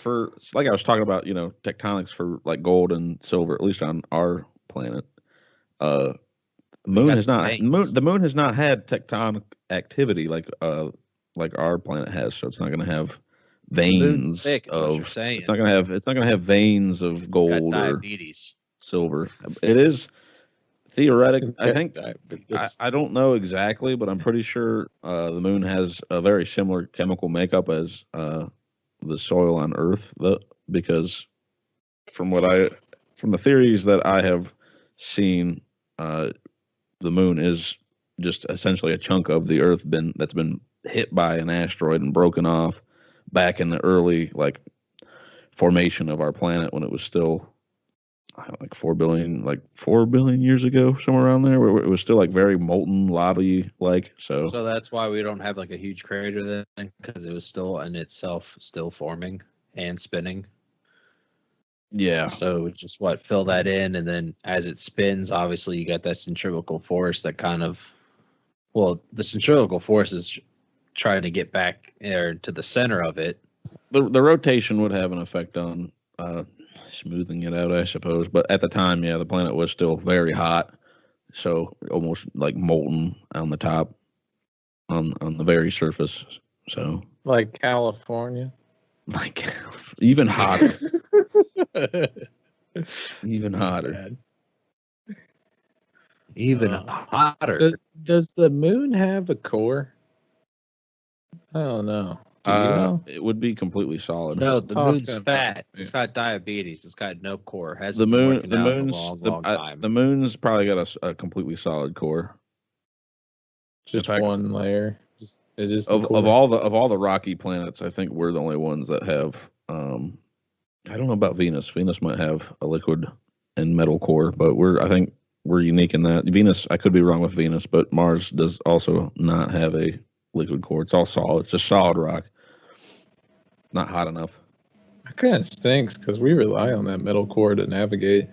For like I was talking about, tectonics for like gold and silver, at least on our planet. The moon has not had tectonic activity like our planet has, so it's not going to have veins of. It's not going to have veins of gold or silver. It is theoretic. I think I don't know exactly, but I'm pretty sure the moon has a very similar chemical makeup as the soil on Earth, because from the theories that I have seen, the moon is just essentially a chunk of the Earth that's been hit by an asteroid and broken off back in the early formation of our planet when it was still like 4 billion years ago, somewhere around there, where it was still very molten lava so that's why we don't have a huge crater then, because it was still in itself still forming and spinning. Yeah. So just fill that in, and then as it spins, obviously you got that centrifugal force that kind of, the centrifugal force is trying to get back there to the center of it. The rotation would have an effect on smoothing it out, I suppose. But at the time, yeah, the planet was still very hot, so almost like molten on the top, on the very surface. So Like California. like even hotter, even hotter. Bad. Even hotter. Does the moon have a core? I don't know. Do you know? It would be completely solid. No, Just the moon's talking fat. about- It's got diabetes. It's got no core. Hasn't The been moon, working the out in a moon's, long time. the moon's probably got a completely solid core. Just fact- one layer. Just it is the Of core. all the rocky planets, I think we're the only ones that have. I don't know about Venus. Venus might have a liquid and metal core, but I think we're unique in that. Venus, I could be wrong with Venus, but Mars does also not have a liquid core. It's all solid. It's just solid rock. Not hot enough. It kind of stinks because we rely on that metal core to navigate.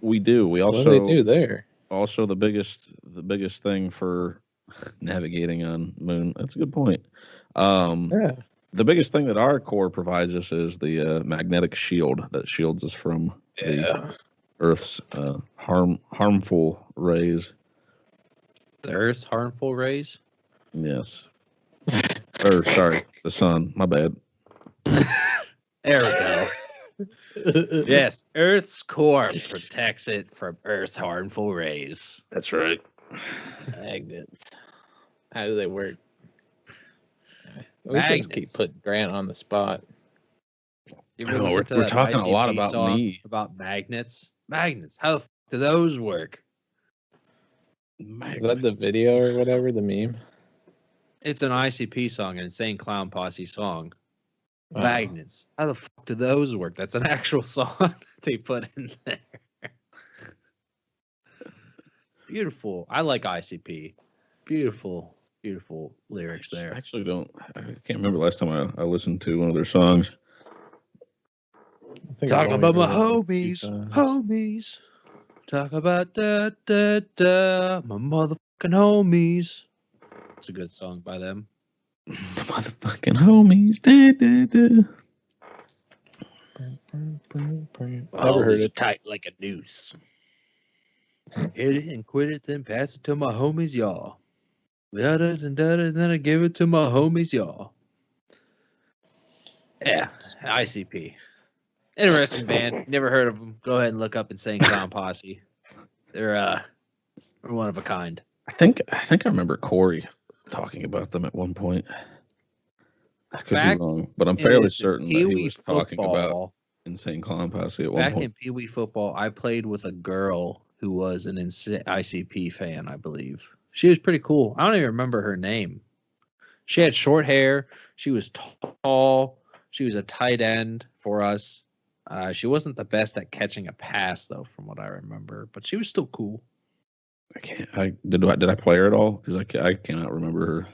We do. We What also do they do there? Also the biggest thing for navigating on moon. That's a good point. Yeah. The biggest thing that our core provides us is the magnetic shield that shields us from the Earth's harmful rays. The Earth's harmful rays? Yes. Or sorry, the sun. My bad. There we go. Yes, Earth's core protects it from Earth's harmful rays. That's right. Magnets. How do they work? We should Magnets. just keep putting Grant on the spot. You I ever know, listen we're to that talking a lot ICP about song me. about magnets? Magnets. How the do those work? Is that the video or whatever, the meme? It's an ICP song, an Insane Clown Posse song. Oh. Magnets. How the fuck do those work? That's an actual song they put in there. Beautiful. I like ICP. Beautiful, beautiful lyrics I there. actually don't. I can't remember last time I listened to one of their songs. I think Talk I've only about my heard it a few homies. times. Homies. Talk about my motherfucking homies. It's a good song by them. The motherfucking homies. Da, da, da. Never heard Homies are it. tight like a noose. Hit it and quit it, then pass it to my homies, y'all. Then I give it to my homies, y'all. Yeah, ICP. Interesting band. Never heard of them. Go ahead and look up Insane Clown Posse. They're one of a kind. I think I remember Corey talking about them at one point. I could Back be wrong, but I'm fairly in certain that he Pee-wee was talking about football, Insane Clown Posse at one back in point. Pee Wee football, I played with a girl who was an ICP fan, I believe. She was pretty cool. I don't even remember her name. She had short hair. She was tall. She was a tight end for us. She wasn't the best at catching a pass, though, from what I remember, but she was still cool. Did I play her at all? Because I cannot remember her.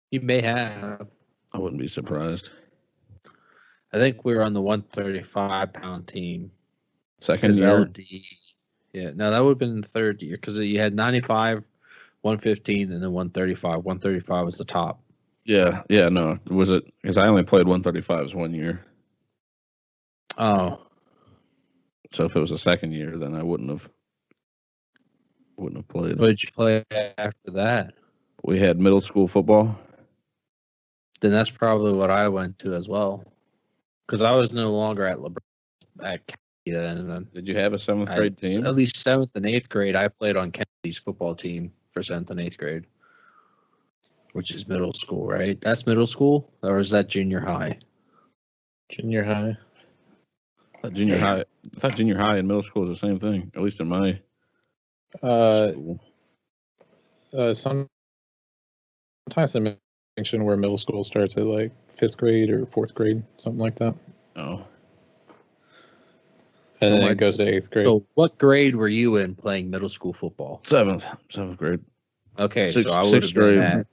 You may have. I wouldn't be surprised. I think we were on the 135-pound team. Second year. LD. Yeah, no, that would have been the third year because you had 95, 115, and then 135. 135 was the top. Yeah, no. Was it because I only played 135s 1 year? Oh, So if it was the second year, then I wouldn't have played. what did you play after that? We had middle school football. Then that's probably what I went to as well, because I was no longer at Kennedy then. Did you have a seventh grade team? At least 7th and 8th grade, I played on Kennedy's football team for 7th and 8th grade, which is middle school, right? That's middle school, or is that junior high? Junior high. I thought junior high and middle school was the same thing, at least in my school. Sometimes they mention where middle school starts at like 5th grade or 4th grade, something like that. Oh. And then it goes to 8th grade. So what grade were you in playing middle school football? Seventh grade. Okay, Sixth so I would have been grade. at,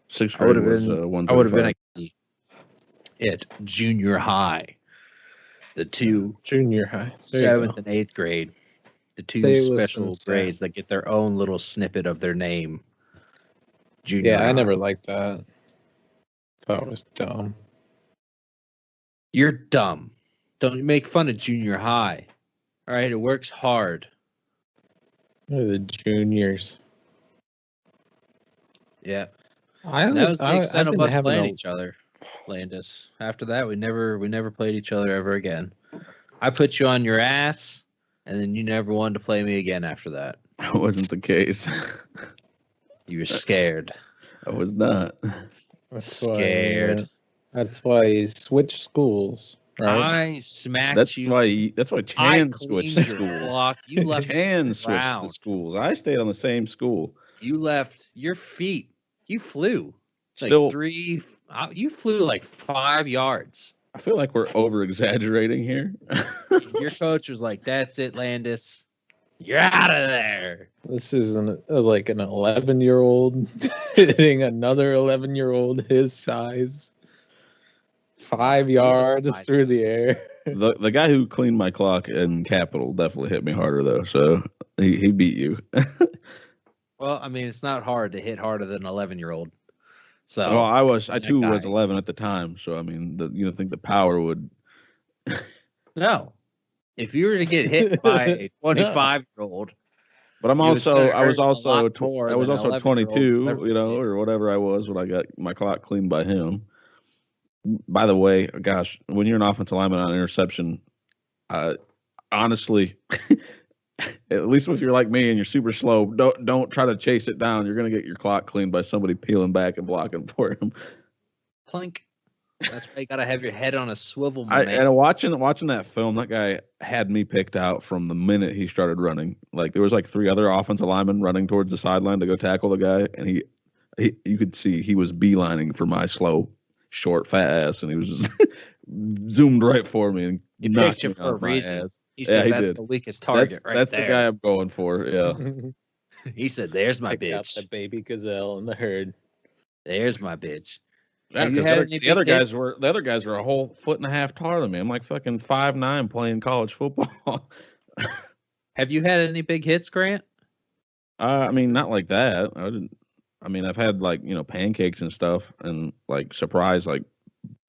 Sixth I would grade have was been, 135. I would have been at junior high. The two Junior high. There you 7th go. and 8th grade. The two Say it with special some grades that get their own little snippet of their name. Junior Yeah, I high. never liked that. Thought it was dumb. You're dumb. Don't make fun of junior high. All right, it works hard. They're the juniors. Yeah. I And that was the I've extent of been us having playing a each other, Landis. After that, we never played each other ever again. I put you on your ass, and then you never wanted to play me again after that. That wasn't the case. You were scared. I was not. Scared. That's why he switched schools, right? I smacked That's you. why. That's why I Chan switched cleaned your schools. clock. You left Chan the switched the ground. schools. I stayed on the same school. You left your feet. You flew. Like Still, you flew like 5 yards. I feel like we're over exaggerating here. Your coach was like, "That's it, Landis. You're out of there." This is like an 11-year-old hitting another 11-year-old his size. 5 yards my through the size. air. The guy who cleaned my clock in Capitol definitely hit me harder though, so he beat you. Well, I mean, it's not hard to hit harder than an 11-year-old. So Well, I too that was guy. 11 at the time, so I mean, you don't think the power would? No. If you were to get hit by a 25-year-old, But I was also I was also 22, or whatever I was when I got my clock cleaned by him. By the way, gosh, when you're an offensive lineman on an interception, honestly, at least if you're like me and you're super slow, don't try to chase it down. You're gonna get your clock cleaned by somebody peeling back and blocking for him. Plink. That's why you gotta have your head on a swivel, man. And watching that film, that guy had me picked out from the minute he started running. Like there was like 3 other offensive linemen running towards the sideline to go tackle the guy, and he you could see he was beelining for my slow, short, fat ass, and he was just zoomed right for me and He knocked picked you me for a off my reason. ass. He said he that's did. the weakest target That's there. the guy I'm going for. Yeah. He said, "There's my Picked out bitch. the baby gazelle in the herd. There's my bitch." Yeah, Have you 'cause had the any other big guys hits? were a whole foot and a half taller than me. I'm like fucking 5'9" playing college football. Have you had any big hits, Grant? I mean, not like that. I mean, I've had like pancakes and stuff, and like surprise like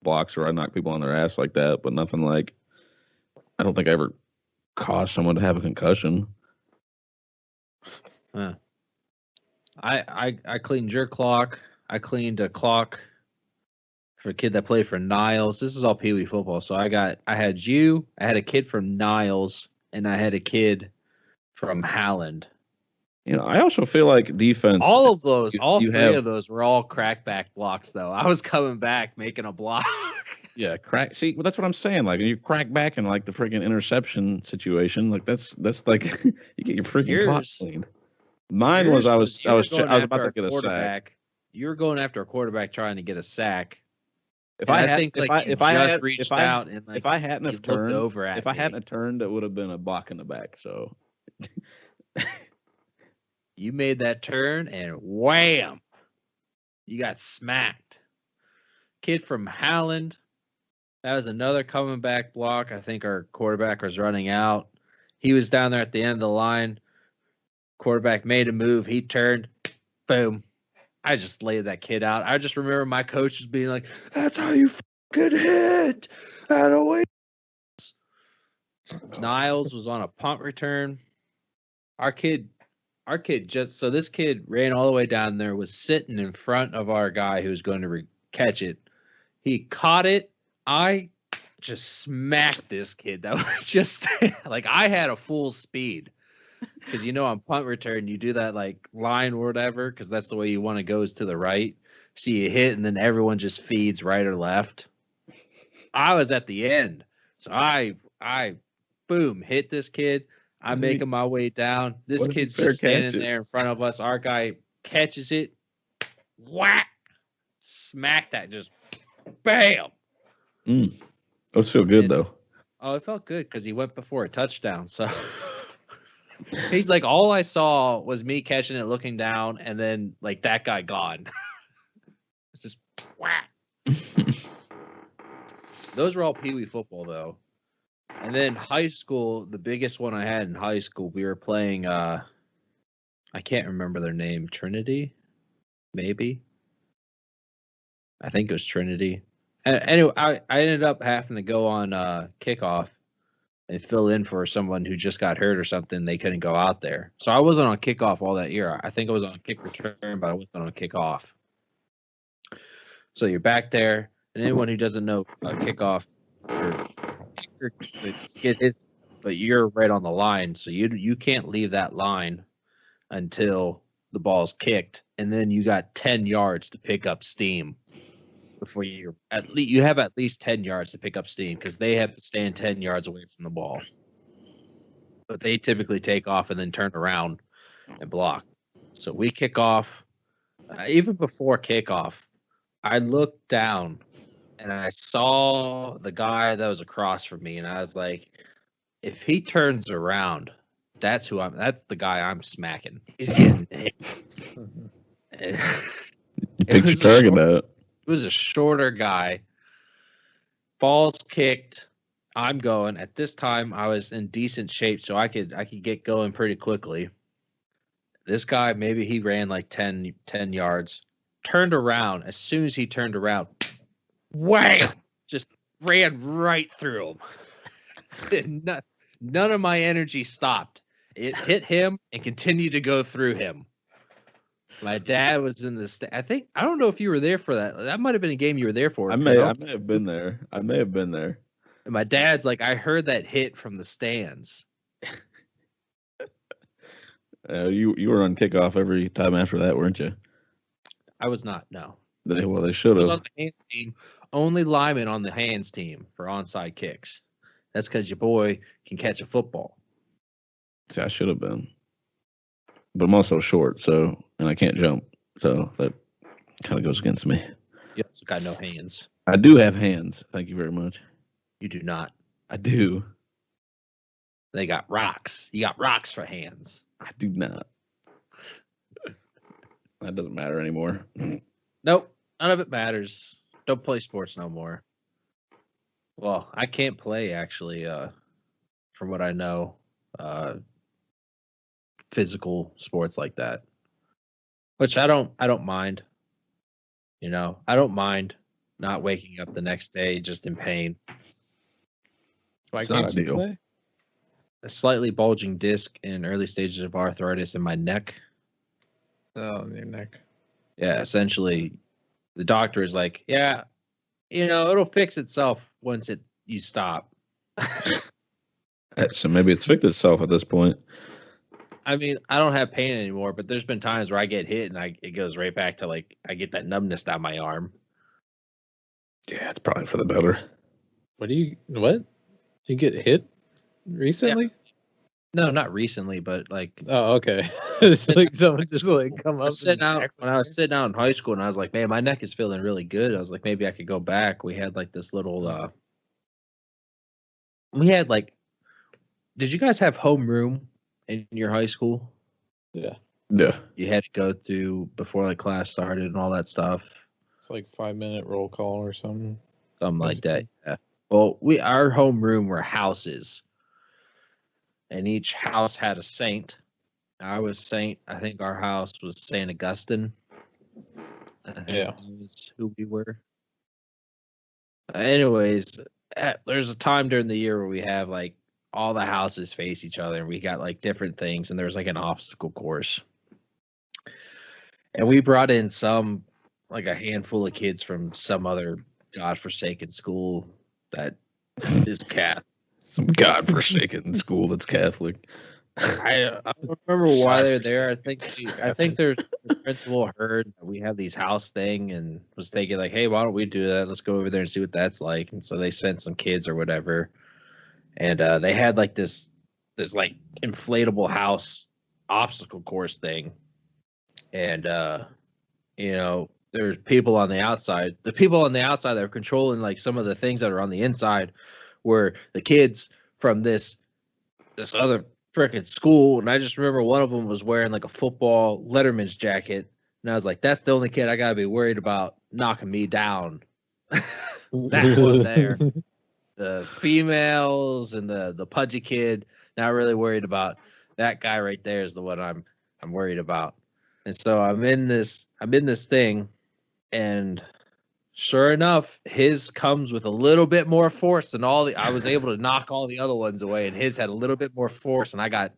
blocks where I knock people on their ass like that, but nothing like. I don't think I ever caused someone to have a concussion. Huh. I cleaned your clock. I cleaned a clock for a kid that played for Niles. This is all Pee Wee football. So I had you. I had a kid from Niles, and I had a kid from Howland. I also feel like defense. All of those, three of those were all crackback blocks, though. I was coming back making a block. Yeah, crack. See, well, that's what I'm saying. Like, you crack back in like the freaking interception situation. Like, that's like you get your freaking clock cleaned. Mine was I was about to get a sack. You were going after a quarterback trying to get a sack. If I hadn't turned, it would have been a block in the back. So you made that turn and wham, you got smacked. Kid from Howland. That was another coming back block. I think our quarterback was running out. He was down there at the end of the line. Quarterback made a move. He turned. Boom. I just laid that kid out. I just remember my coach just being like, "That's how you fucking hit. Out of way." Niles was on a punt return. Our kid this kid ran all the way down there, was sitting in front of our guy who was going to catch it. He caught it. I just smacked this kid. That was just like I had a full speed. Because on punt return, you do that like line or whatever, because that's the way you want to go is to the right. So you hit, and then everyone just feeds right or left. I was at the end. So I boom, hit this kid. I'm making my way down. This kid's just standing there in front of us. Our guy catches it. Whack. Smack that. Just bam. Those feel good, though. Oh, it felt good because he went before a touchdown. So he's like, all I saw was me catching it, looking down, and then like that guy gone. It's just whack. Those were all Pee Wee football, though. And then high school, the biggest one I had in high school, we were playing. I can't remember their name. Trinity, maybe. I think it was Trinity. Anyway, I ended up having to go on kickoff and fill in for someone who just got hurt or something. They couldn't go out there, so I wasn't on kickoff all that year. I think I was on kick return, but I wasn't on kickoff. So you're back there, and anyone who doesn't know kickoff, but you're right on the line, so you can't leave that line until the ball's kicked, and then you got 10 yards to pick up steam before you have at least 10 yards to pick up steam because they have to stand 10 yards away from the ball. But they typically take off and then turn around and block. So we kick off. Even before kickoff, I looked down and I saw the guy that was across from me, and I was like, if he turns around, that's the guy I'm smacking. He's getting hit. Pick your target out. It was a shorter guy. Balls kicked. I'm going. At this time, I was in decent shape, so I could get going pretty quickly. This guy, maybe he ran like 10 yards. Turned around. As soon as he turned around, wham! Just ran right through him. None of my energy stopped. It hit him and continued to go through him. My dad was in the I don't know if you were there for that. That might have been a game you were there for. I may have been there. And my dad's like, I heard that hit from the stands. You were on kickoff every time after that, weren't you? I was not. No. They should have. I was on the hands team. Only lineman on the hands team for onside kicks. That's because your boy can catch a football. See, I should have been. But I'm also short, and I can't jump, so that kind of goes against me. You also got no hands. I do have hands. Thank you very much. You do not. I do. They got rocks. You got rocks for hands. I do not. That doesn't matter anymore. Nope. None of it matters. Don't play sports no more. Well, I can't play, actually, from what I know. Physical sports like that, which I don't mind. You know, I don't mind not waking up the next day just in pain. It's not ideal. A slightly bulging disc in early stages of arthritis in my neck. Oh, in your neck. Yeah, essentially, the doctor is like, yeah, it'll fix itself once you stop. So maybe it's fixed itself at this point. I mean, I don't have pain anymore, but there's been times where I get hit and it goes right back to I get that numbness down my arm. Yeah, it's probably for the better. What? You get hit recently? Yeah. No, not recently, but Oh, okay. It's like someone just come up. When I was sitting out in high school, and I was like, man, my neck is feeling really good. I was like, maybe I could go back. We had this little. Did you guys have homeroom in your high school? Yeah. Yeah. You had to go through before class started and all that stuff. It's 5-minute roll call or something. Something like that. Yeah. Well, our homeroom were houses, and each house had a saint. I was Saint. I think our house was Saint Augustine. Yeah. Was who we were. Anyways, there's a time during the year where we have all the houses face each other, and we got different things, and there's an obstacle course. And we brought in some a handful of kids from some other godforsaken school that is Catholic. Some godforsaken school that's Catholic. I don't remember why they're there. I think the principal heard that we have these house thing and was thinking hey, why don't we do that? Let's go over there and see what that's like. And so they sent some kids or whatever. And they had this inflatable house obstacle course thing. And there's people on the outside. The people on the outside that are controlling some of the things that are on the inside were the kids from this other freaking school. And I just remember one of them was wearing a football Letterman's jacket. And I was like, that's the only kid I gotta be worried about knocking me down. That one there. the females and the pudgy kid. Not really worried about that guy right there is the one I'm worried about. And so I'm in this thing, and sure enough, his comes with a little bit more force than all the. I was able to knock all the other ones away, and his had a little bit more force, and I got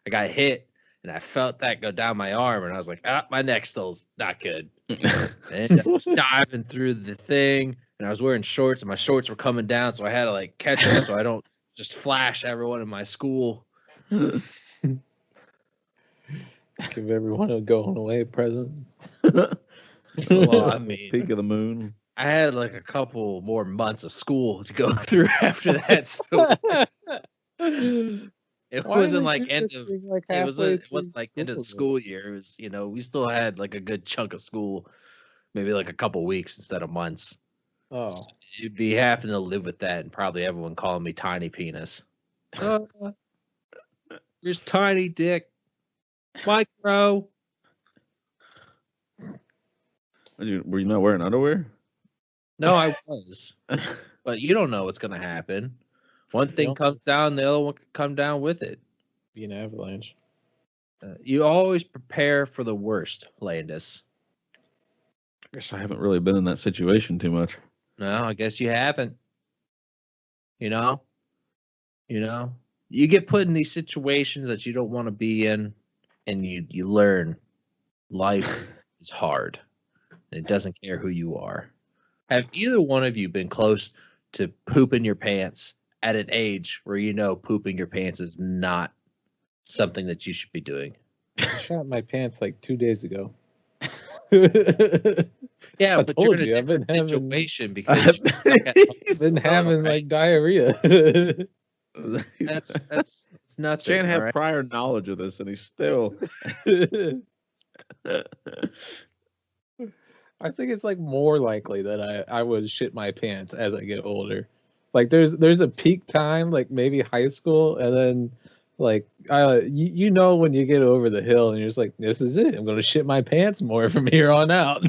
hit, and I felt that go down my arm, and I was like, my neck still's not good. And I was diving through the thing, and I was wearing shorts, and my shorts were coming down, so I had to like catch up so I don't just flash everyone in my school. Give everyone a going away present. Well, I mean, Peak of the moon. I had like a couple more months of school to go through after that, so it wasn't like end of it wasn't like end of the school year. It was, we still had like a good chunk of school, maybe like a couple weeks instead of months. Oh, So you'd be having to live with that, and probably everyone calling me tiny penis. Here's tiny dick, micro. Were you not wearing underwear? No, I was, but you don't know what's gonna happen. One thing comes down, the other one can come down with it. Be an avalanche. You always prepare for the worst, Landis. I guess I haven't really been in that situation too much. No, I guess you haven't. You get put in these situations that you don't want to be in, and you learn life is hard, and it doesn't care who you are. Have either one of you been close to pooping your pants at an age where pooping your pants is not something that you should be doing? I shot my pants like 2 days ago. Yeah, but you're in a different situation because I've been having like diarrhea. That's nothing. Shane had prior knowledge of this, and he's still. I think it's like more likely that I would shit my pants as I get older. Like there's a peak time, like maybe high school, and then like when you get over the hill and you're just like, this is it. I'm gonna shit my pants more from here on out.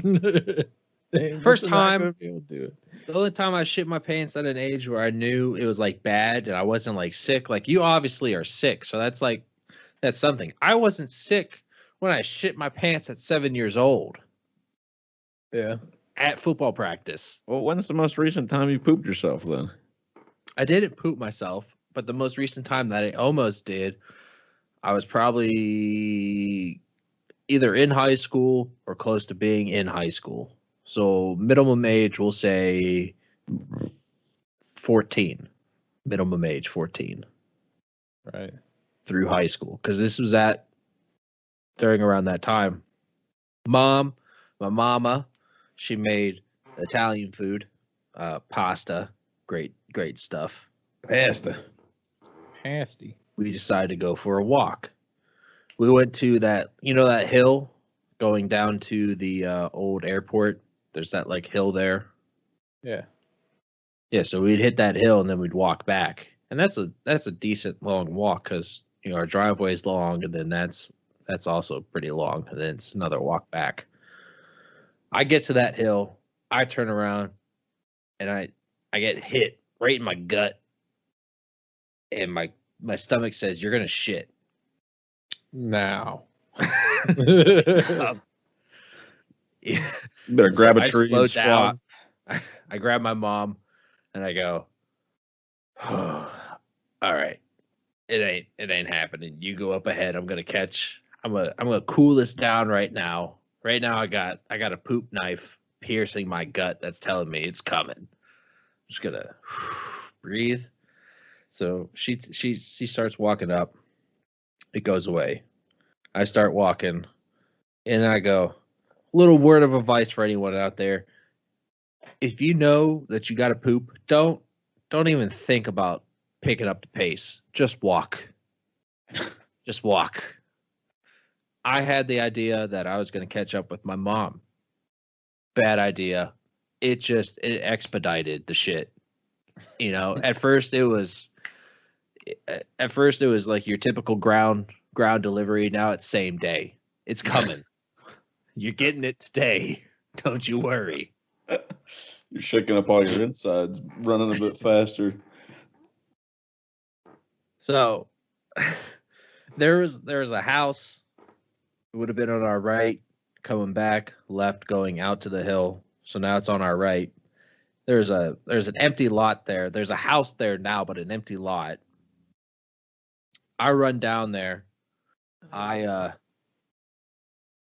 First time, the only time I shit my pants at an age where I knew it was like bad and I wasn't like sick. Like you obviously are sick, so that's something. I wasn't sick when I shit my pants at 7 years old. Yeah. At football practice. Well, when's the most recent time you pooped yourself then? I didn't poop myself, but the most recent time that I almost did, I was probably either in high school or close to being in high school. So minimum age, we'll say 14. Minimum age 14. Right. Through high school. Because this was during around that time. My mama, she made Italian food, pasta, great stuff. Pasta. Pasty. We decided to go for a walk. We went to that hill going down to the old airport. There's that like hill there. Yeah. Yeah, so we'd hit that hill and then we'd walk back. And that's a decent long walk because our driveway is long, and then that's also pretty long, and then it's another walk back. I get to that hill, I turn around, and I get hit right in my gut, and my stomach says, "You're gonna shit." Now. Yeah. You better grab a tree and squat. I grab my mom, and I go, "Oh, all right, it ain't happening. You go up ahead. I'm gonna cool this down right now. Right now, I got a poop knife piercing my gut that's telling me it's coming. I'm just gonna breathe." So she starts walking up. It goes away. I start walking, and I go, little word of advice for anyone out there: if you know that you got to poop, don't even think about picking up the pace. Just walk. Just walk. I had the idea that I was going to catch up with my mom. Bad idea. It expedited the shit. At first it was like your typical ground delivery. Now it's same day. It's coming. You're getting it today. Don't you worry. You're shaking up all your insides, running a bit faster. So there was a house. It would have been on our right, coming back, left, going out to the hill. So now it's on our right. There's an empty lot there. There's a house there now, but an empty lot. I run down there. I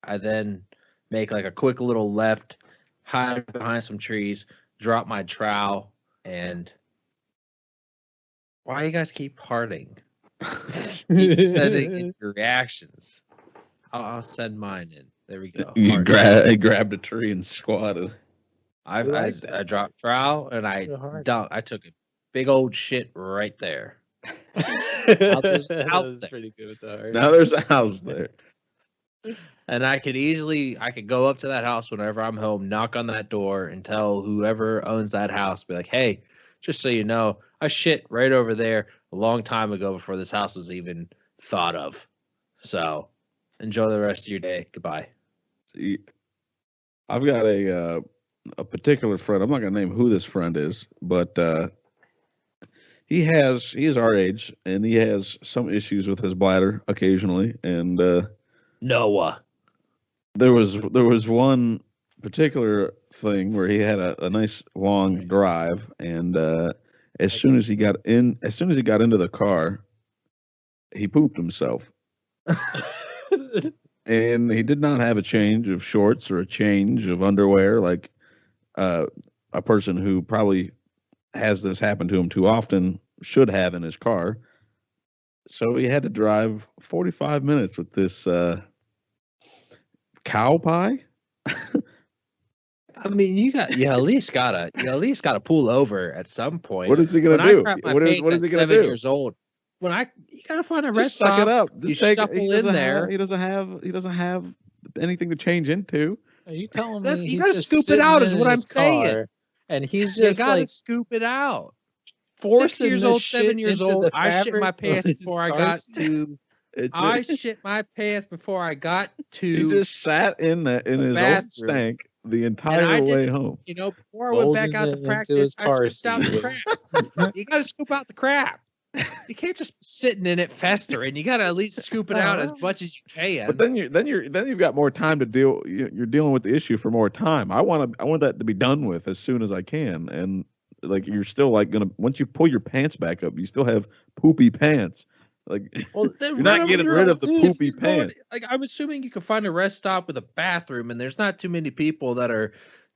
then make like a quick little left, hide behind some trees, drop my trowel, and why you guys keep parting? Keep sending in your reactions. I'll send mine in. There we go. He grabbed a tree and squatted. I dropped trowel and I took a big old shit right there. That was pretty good with the heart. Now there's a house there. And I could go up to that house whenever I'm home, knock on that door, and tell whoever owns that house, be like, hey, just so you know, I shit right over there a long time ago before this house was even thought of. So enjoy the rest of your day. Goodbye. See, I've got a particular friend. I'm not gonna name who this friend is, but he is our age and he has some issues with his bladder occasionally. And Noah. there was one particular thing where he had a nice long drive, and as soon as he got into the car, he pooped himself. And he did not have a change of shorts or a change of underwear like a person who probably has this happen to him too often should have in his car. So he had to drive 45 minutes with this cow pie. I mean, you at least gotta pull over at some point. What is he gonna do? What is he gonna do? 7 years old. You gotta find a rest suck stop. it up. You shuffle in there. He doesn't have anything to change into. Are you telling me You gotta scoop it out? Is what I'm saying. And he's You just gotta like scoop it out. 6 forcing years this old, shit 7 years into old. the I shit my fabric pants of his before I car got seat. to. I shit my pants before I got to. He just sat in his own bathroom. stank the And entire I way didn't- home. Before I went back Folding out it to into practice, his I car scooped out the seat. crap. You got to scoop out the crap. You can't just be sitting in it festering. You got to at least scoop it out as much as you can. But then you've got more time to deal. You're dealing with the issue for more time. I want that to be done with as soon as I can. And like you're still like gonna once you pull your pants back up, you still have poopy pants. Like you're not getting rid of the poopy pants. Like I'm assuming you can find a rest stop with a bathroom, and there's not too many people that are.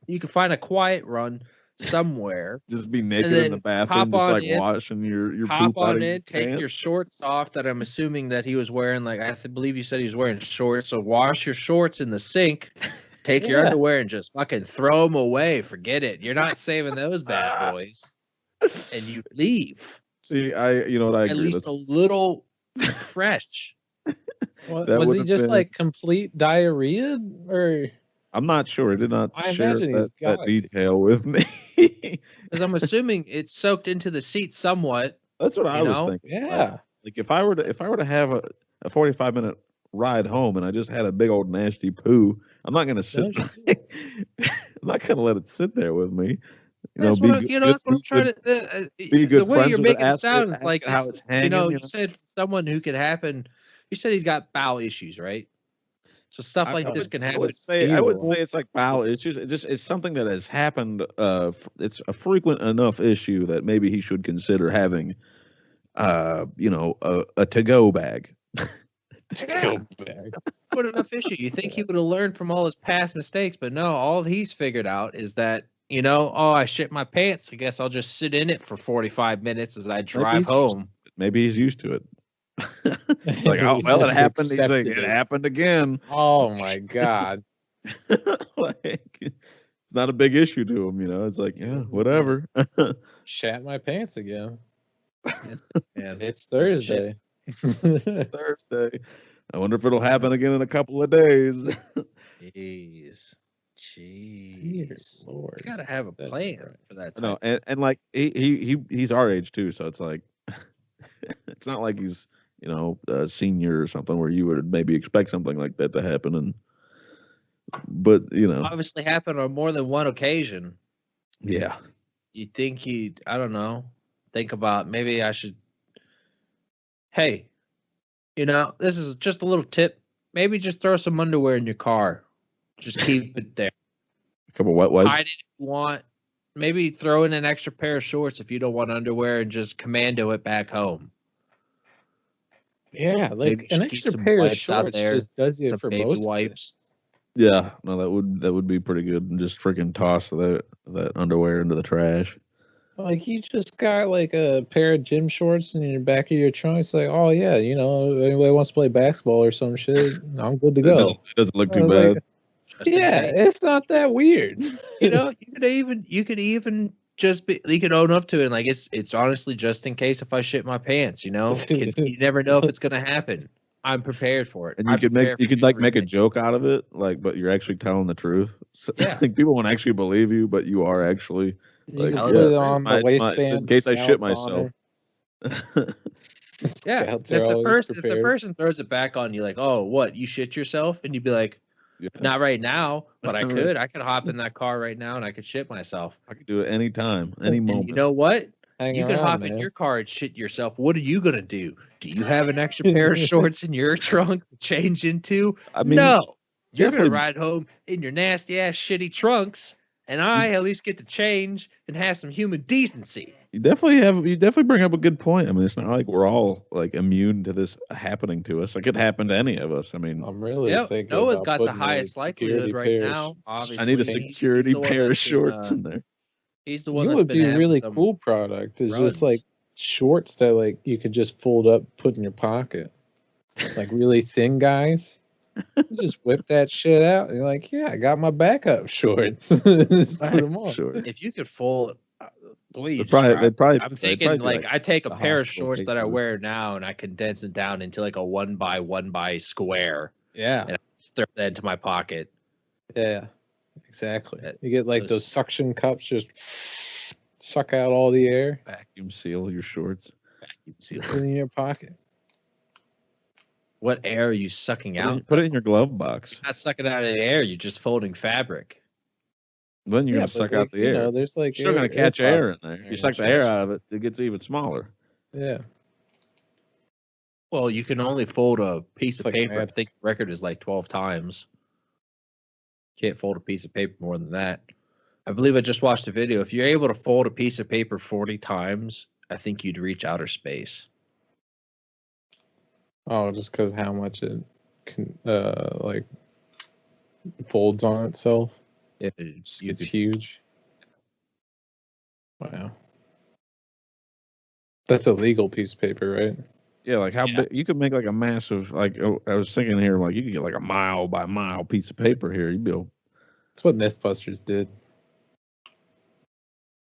You can find a quiet run somewhere. Just be naked then in the bathroom, hop just on like in, washing your hop poop out on of your in, take pants. your shorts off. That I'm assuming that he was wearing. Like I believe you said he was wearing shorts. So wash your shorts in the sink. Take your underwear and just fucking throw them away. Forget it. You're not saving those bad boys. And you leave. See, I agree. At least a little fresh. Was he just like complete diarrhea, or? I'm not sure. He did not I share imagine that gotta detail with me. Because I'm assuming it's soaked into the seat somewhat. That's what I was thinking. Yeah. Like if I were to have a 45-minute ride home and I just had a big old nasty poo, I'm not gonna sit. I'm not gonna let it sit there with me. That's what I'm trying to. Be good the way friends you're with it, making it sound like how it's hanging. You said someone who could happen. You said he's got bowel issues, right? So stuff like this can happen. I would say it's like bowel issues. It's something that has happened. It's a frequent enough issue that maybe he should consider having, a to-go bag. What enough issue? You think he would have learned from all his past mistakes, but no. All he's figured out is that I shit my pants. I guess I'll just sit in it for 45 minutes as I drive home. Maybe he's used to it. It's like, oh well, it happened. He's like, it happened again. Oh my god! Like, it's not a big issue to him, It's like, yeah, whatever. Shat my pants again. And it's Thursday. Thursday. I wonder if it'll happen again in a couple of days. Jeez, Lord, you gotta have a plan for that. No, and like he's our age too, so it's like it's not like he's a senior or something where you would maybe expect something like that to happen. But obviously happened on more than one occasion. Yeah. You think I don't know, think about maybe I should, hey, this is just a little tip. Maybe just throw some underwear in your car. Just keep it there. A couple wet wipes. Hide it if you want. Maybe throw in an extra pair of shorts if you don't want underwear and just commando it back home. Yeah, Maybe like an keep extra some pair of wipes out shorts there, just does it some for baby most of it. wipes. Yeah, no, that would be pretty good. And just freaking toss that underwear into the trash. Like you just got like a pair of gym shorts in your back of your trunk. It's like, oh yeah, anybody wants to play basketball or some shit, I'm good to go. It doesn't look too Like, bad. Just in yeah, case. it's not that weird. You could even just be. You could own up to it. Like it's honestly just in case if I shit my pants. You never know if it's gonna happen. I'm prepared for it. And I'm prepared for you could like make a everything. joke out of it, like, but you're actually telling the truth. So, Yeah. like people won't actually believe you, but you are actually You like, can yeah, put it yeah, on the it's waistband. in case I shit Scouts myself. honor. Yeah. Scouts If are the always person if the prepared. person throws it back on you like, oh, what, you shit yourself, and you'd be like, Yeah. not right now, but I Not could. right. I could hop in that car right now and I could shit myself. I could do it anytime, any And moment. you know what? Hang You can around, hop man. in your car and shit yourself. What are you gonna do? Do you have an extra pair of shorts in your trunk to change into? I mean, No. You're gonna definitely- ride home in your nasty ass shitty trunks, and I at least get to change and have some human decency. you definitely bring up a good point. I mean, it's not like we're all like immune to this happening to us. It could happen to any of us. I mean, I'm really Yep, thinking Noah's about got the putting, highest like, likelihood security right pairs. now. Obviously, I need a he's security the one pair of that's been, shorts in there. He's the You one know that's what would been be a having really some cool product is runs. just like shorts that like you could just fold up, put in your pocket. Like really thin guys. You just whip that shit out and you're like, yeah, I got my backup shorts. Just put them on. Shorts. If you could fold, the way you They'd probably- describe they'd probably- I'm they'd thinking probably be like like I take a the pair of hospital shorts that I paper. wear now and I condense it down into like a 1x1 square Yeah. and I throw that into my pocket. Yeah. Exactly. That- You get like those those- suction cups, just suck out all the air, Vacuum seal your shorts. Vacuum seal. put it in your pocket. What air are you sucking out? Put it in your glove box. You're not sucking out of the air. You're just folding fabric. Then you're Yeah, gonna but, suck like, out the air. there's like You're still gonna catch air in there. You suck the air out of it, it gets even smaller. Yeah. Well, you can only fold a piece of Like paper. mad. I think the record is like 12 times. Can't fold a piece of paper more than that. I believe I just watched a video. If you're able to fold a piece of paper 40 times, I think you'd reach outer space. Oh, just because how much it can like folds on itself. It Just gets huge. Wow. That's a legal piece of paper, right? Yeah, like how Yeah. big you could make like a massive I was thinking here like you could get like a mile by mile piece of paper here. You'd be able, That's what Mythbusters did.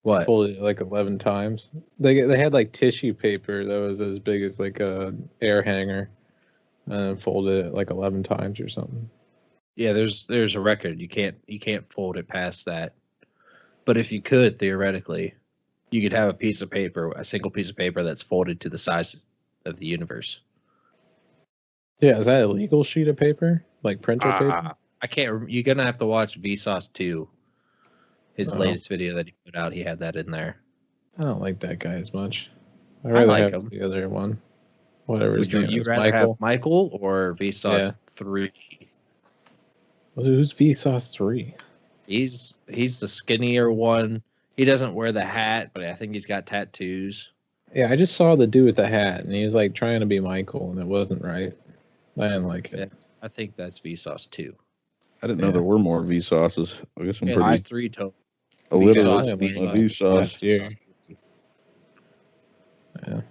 What? Folded it like 11 times. They had like tissue paper that was as big as like a air hanger, and folded it like 11 times or something. Yeah, there's a record. You can't fold it past that. But if you could, theoretically, you could have a single piece of paper that's folded to the size of the universe. Yeah, is that a legal sheet of paper? Like printer paper? I can't. You're gonna have to watch Vsauce 2. His Oh. latest video that he put out, he had that in there. I don't like that guy as much. I'd I rather like have him. the other one. Whatever his Would you name is. rather Michael. have Michael or Vsauce Yeah. 3? Who's Vsauce 3? He's the skinnier one. He doesn't wear the hat, but I think he's got tattoos. Yeah, I just saw the dude with the hat, and he was like trying to be Michael, and it wasn't right. I didn't like it. I think that's Vsauce 2. I didn't know Yeah. there were more V sauces. I guess I'm Yeah, pretty there's 3 total. illiterate. Vsauce, A Vsauce, V sauce. last year. Yeah.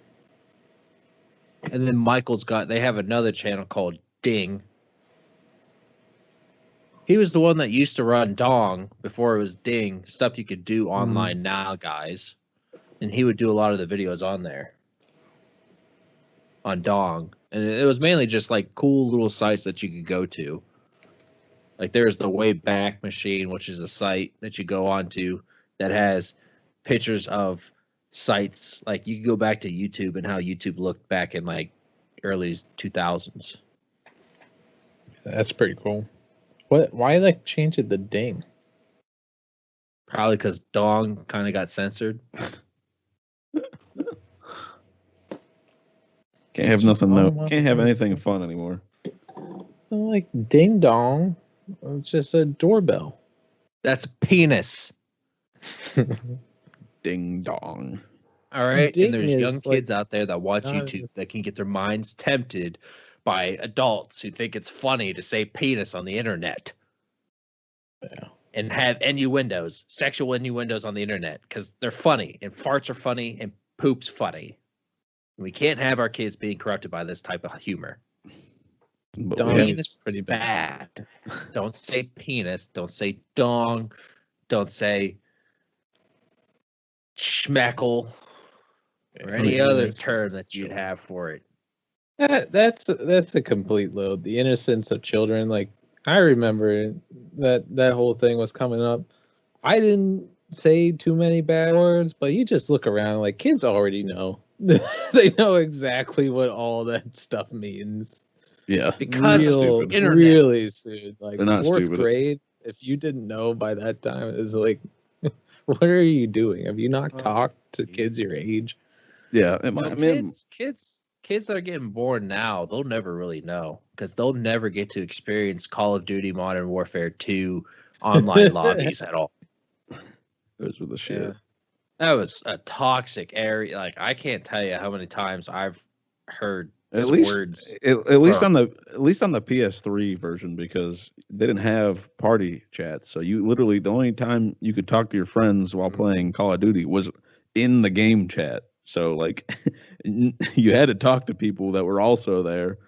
And then they have another channel called Ding. He was the one that used to run Dong before it was Ding, stuff you could do online now, guys. And he would do a lot of the videos on there. On Dong. And it was mainly just like cool little sites that you could go to. Like there's the Wayback Machine, which is a site that you go onto that has pictures of sites. Like you can go back to YouTube and how YouTube looked back in like early 2000s. That's pretty cool. Why like change it to Ding? Probably because dong kind of got censored. Can't have Just nothing. all No, my can't have life. anything fun anymore. Like ding dong. It's just a doorbell. That's penis. Ding dong. All right, Ding and there's is, young like, kids out there that watch not YouTube as- that can get their minds tempted by adults who think it's funny to say penis on the internet. Yeah. And have innuendos, sexual innuendos on the internet because they're funny and farts are funny and poop's funny. We can't have our kids being corrupted by this type of humor. But Dong we have, is Penis is pretty bad. Don't say penis. Don't say dong. Don't say schmeckle or any other term that you'd have for it. That's a complete load. The innocence of children. Like, I remember that whole thing was coming up. I didn't say too many bad words, but you just look around, like, kids already know. They know exactly what all that stuff means. yeah. Because Real, stupid. internet. really soon. Like, They're not fourth stupid. grade, if you didn't know by that time, it's like, what are you doing? Have you not talked to kids your age? Yeah. You know, kids that are getting born now, they'll never really know because they'll never get to experience Call of Duty Modern Warfare 2 online lobbies at all. Those were the shit. Yeah. That was a toxic area. Like, I can't tell you how many times I've heard At least, words. at least from- on the PS3 version, because they didn't have party chats. So you literally, the only time you could talk to your friends while playing Call of Duty was in the game chat. So like, you had to talk to people that were also there.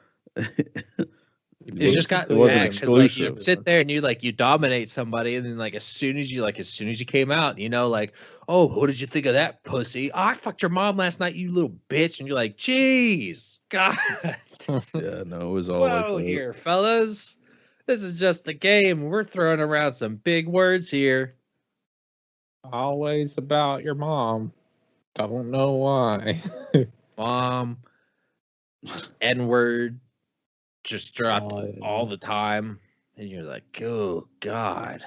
It just got it wasn't bad because like you exclusive. sit there and you dominate somebody, and then like as soon as you came out, like, oh, what did you think of that pussy? Oh, I fucked your mom last night, you little bitch, and you're like, jeez, God, Yeah, no, it was all whoa, like that. here, fellas, this is just a game. We're throwing around some big words here. Always about your mom. Don't know why. Mom, just N-word, just dropped Oh, yeah. all the time, and you're like, oh God.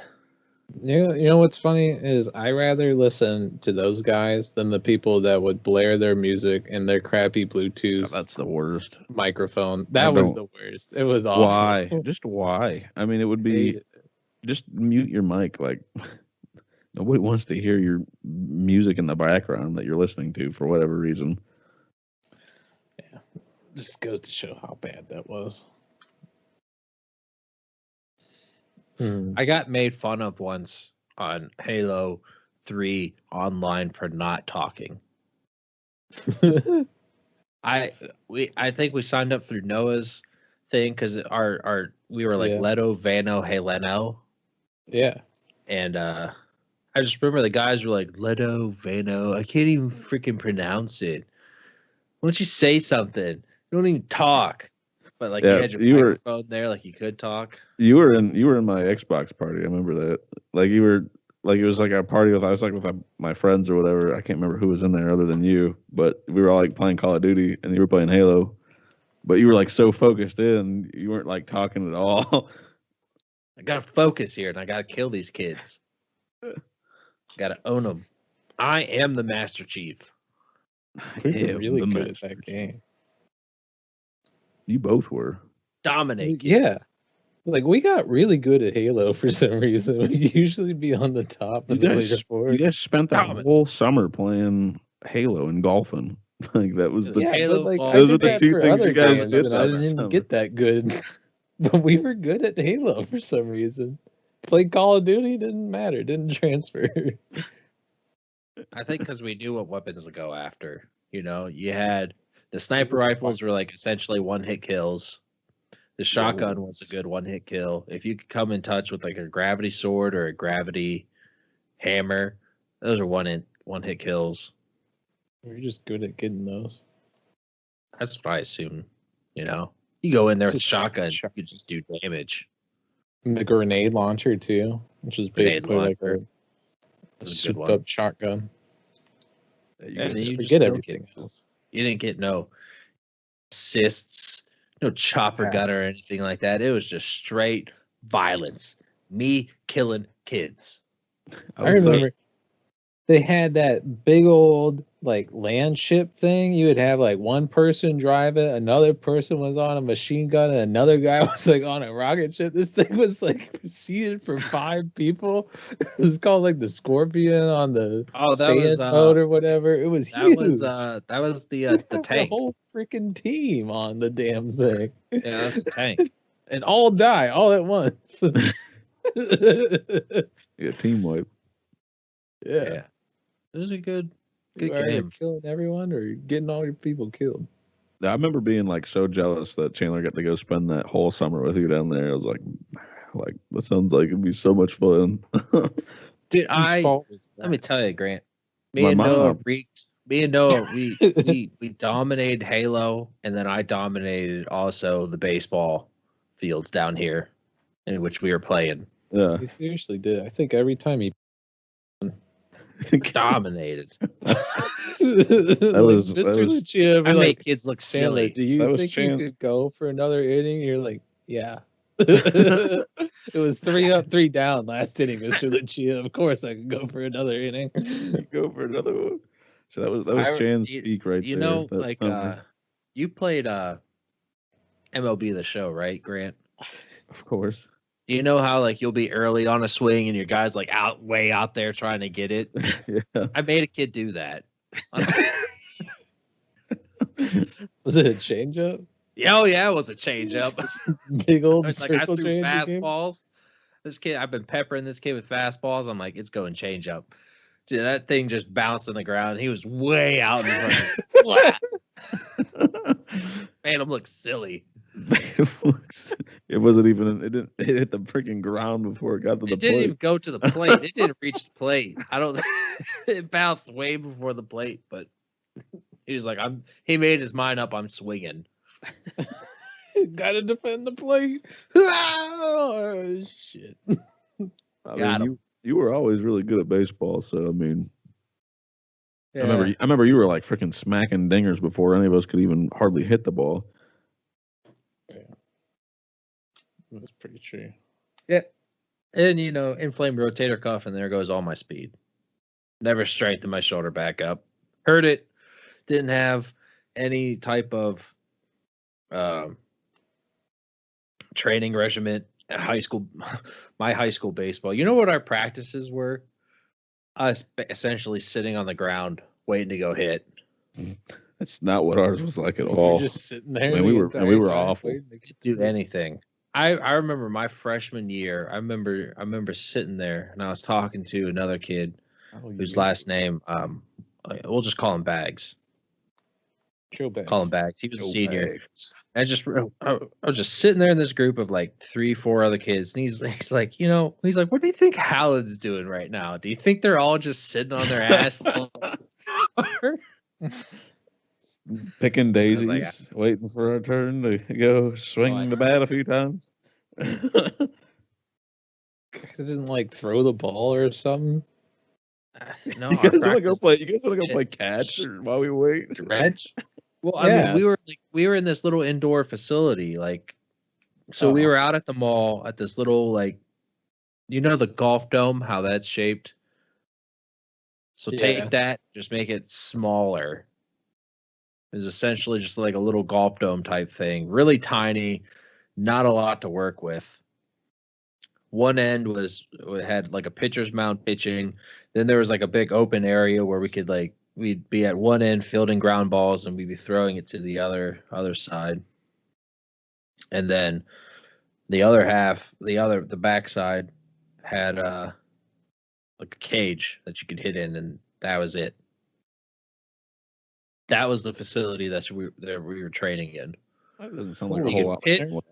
You know what's funny is I rather listen to those guys than the people that would blare their music in their crappy Bluetooth That's the worst. microphone. That was the worst. It was awful. Why? Just why? I mean, it would be just mute your mic. Like nobody wants to hear your music in the background that you're listening to for whatever reason. Yeah, just goes to show how bad that was. I got made fun of once on Halo 3 online for not talking. I think we signed up through Noah's thing because we were like Yeah. Leto, Vano, Heleno, Yeah. and I just remember the guys were like Leto, Vano. I can't even freaking pronounce it. Why don't you say something? You don't even talk. But like Yeah, you had your you were- microphone there, like you could talk. You were in my Xbox party. I remember that. Like you were like it was like a party with I was like with my friends or whatever. I can't remember who was in there other than you, but we were all like playing Call of Duty and you were playing Halo. But you were like so focused in, you weren't like talking at all. I gotta focus here, and I gotta kill these kids. Gotta own them. I am the Master Chief. We Yeah, were really the good at Master that Chief. game. You both were. Dominate. Kids. Yeah. Like, we got really good at Halo for some reason. We usually be on the top of the leaderboard. You guys spent that Dominant. whole summer playing Halo and golfing. Like that was the Yeah. Yeah, Halo but like ball. I Those did were the that two for things other you guys games, did and I that didn't summer. get that good. But we were good at Halo for some reason. Played Call of Duty, didn't matter, didn't transfer. I think because we knew what weapons to go after. You had the sniper rifles were like essentially one-hit kills. The shotgun was a good one-hit kill. If you could come in touch with like a gravity sword or a gravity hammer, those are one-hit kills. We're just good at getting those. That's what I assume. You go in there with a Just shotgun, you just do damage. And the grenade launcher too, which is Grenade basically like launcher. a That was a good souped one. up shotgun. You And guys- you just Forget don't everything else. You didn't get no assists, no chopper Yeah. gun or anything like that. It was just straight violence. Me killing kids. I remember they had that big old like land ship thing. You would have like one person drive it, another person was on a machine gun, and another guy was like on a rocket ship. This thing was like seated for 5 people. It was called like the Scorpion on the sand boat or whatever. It was huge. That was the the tank. whole freaking team on the damn thing. Yeah, that's a tank. And all die all at once. Yeah, team wipe. Yeah. It was a good You either game. killing everyone or getting all your people killed. I remember being like so jealous that Chandler got to go spend that whole summer with you down there. I was like that sounds like it'd be so much fun. Dude, let me tell you, Grant. Me and Noah, we dominated Halo, and then I dominated also the baseball fields down here, in which we were playing. Yeah, He seriously did. I think every time he dominated. That was Mr. Lucia. I make kids look silly. Do you think you could go for another inning? You're like, yeah. It was 3 up, 3 down last inning, Mr. Lucia. Of course, I could go for another inning. Go for another one. So that was Chan's peak right there. You know, like you played MLB The Show, right, Grant? Of course. You know how like you'll be early on a swing and your guy's like way out there trying to get it? Yeah. I made a kid do that. Was it a changeup? Oh yeah, it was a changeup. Big old It's like I threw fastballs. This kid, I've been peppering this kid with fastballs. I'm like, it's going changeup. Dude, that thing just bounced on the ground. He was way out in front. Man, him look silly. It wasn't even. It didn't. It hit the freaking ground before it got to the plate. It didn't even go to the plate. It didn't reach the plate. I don't. It bounced way before the plate, but he was like, He made his mind up. I'm swinging. Gotta defend the plate. Oh shit! I mean, you were always really good at baseball, so I mean. Yeah. I remember you were like freaking smacking dingers before any of us could even hardly hit the ball. Yeah. That's pretty true. Yeah. And, inflamed rotator cuff, and there goes all my speed. Never strengthened my shoulder back up. Hurt it. Didn't have any type of training regimen at high school. My high school baseball. You know what our practices were? Us essentially sitting on the ground waiting to go hit. That's not what ours was like at all. We're just sitting there. We were awful. Do anything. I remember my freshman year. I remember sitting there and I was talking to another kid whose last name we'll just call him Bags. Call him Bags. He was a senior. I was just sitting there in this group of like 3-4 other kids, and he's like, what do you think Halled's doing right now? Do you think they're all just sitting on their ass? Picking daisies, waiting for our turn to go swing the bat a few times. Didn't like throw the ball or something. No, you guys want to go play catch while we wait? Catch? Well, I mean, we were in this little indoor facility, we were out at the mall at this little the golf dome, how that's shaped. So take that, just make it smaller. It's essentially just like a little golf dome type thing, really tiny, not a lot to work with. One end had like a pitcher's mound pitching. Then there was like a big open area where we could we'd be at one end fielding ground balls and we'd be throwing it to the other side. And then the other half, the back side had like a cage that you could hit in, and that was it. That was the facility that we were training in. That doesn't sound like a whole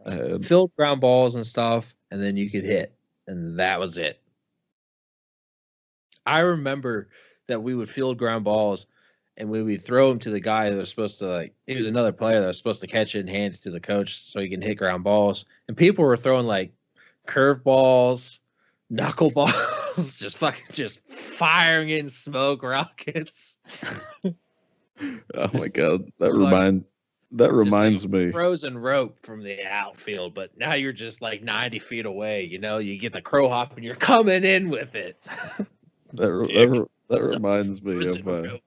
lot. Filled ground balls and stuff, and then you could hit, and that was it. I remember that we would field ground balls, and we would throw them to the guy that was supposed to he was another player that was supposed to catch it and hand it to the coach so he can hit ground balls. And people were throwing curve balls, knuckle balls, just firing in smoke rockets. Oh my god, that That Just reminds like me. frozen rope from the outfield, but now you're just like 90 feet away. You know, you get the crow hop and you're coming in with it. That reminds me Frozen of rope.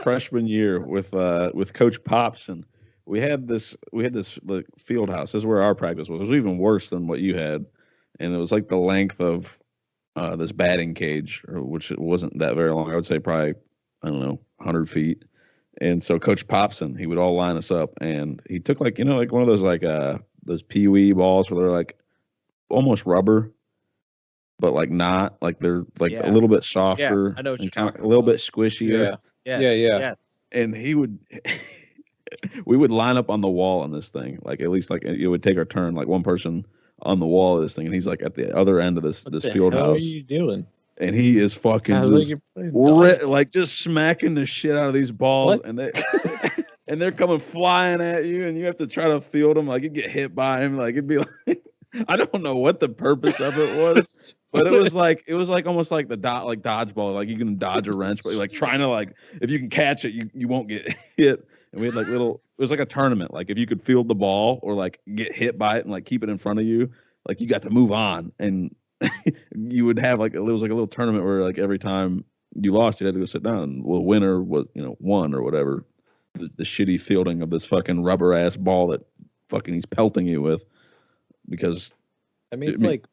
freshman year with Coach Pops, and we had this like field house. This is where our practice was. It was even worse than what you had, and it was like the length of this batting cage, which it wasn't that very long. I would say probably, I don't know, 100 feet. And so Coach Popson, he would all line us up, and he took like like one of those like those pee wee balls where they're like almost rubber, but like not like they're like a Yeah. little bit Yeah, softer I know what you're and kind of talking a little about. bit squishier. Yeah. Yes, Yeah. yes. And he would we would line up on the wall on this thing, like at least like it would take our turn, like one person on the wall of this thing, and he's like at the other end of this What the field hell are house, you doing? and he is fucking Sounds like just you're playing dodgeball. like just smacking the shit out of these balls, What? and they're coming flying at you, and you have to try to field them. Like you get hit by him, like it'd be like I don't know what the purpose of it was, but it was like almost like the dodgeball. Like you can dodge a wrench, but you're like trying to like if you can catch it, you won't get hit. And we had like little. It was like a tournament. Like if you could field the ball or like get hit by it and like keep it in front of you, like you got to move on. And you would have like it was like a little tournament where like every time you lost, you had to go sit down. And well, winner was won or whatever. The shitty fielding of this fucking rubber ass ball that fucking he's pelting you with because I mean, it's like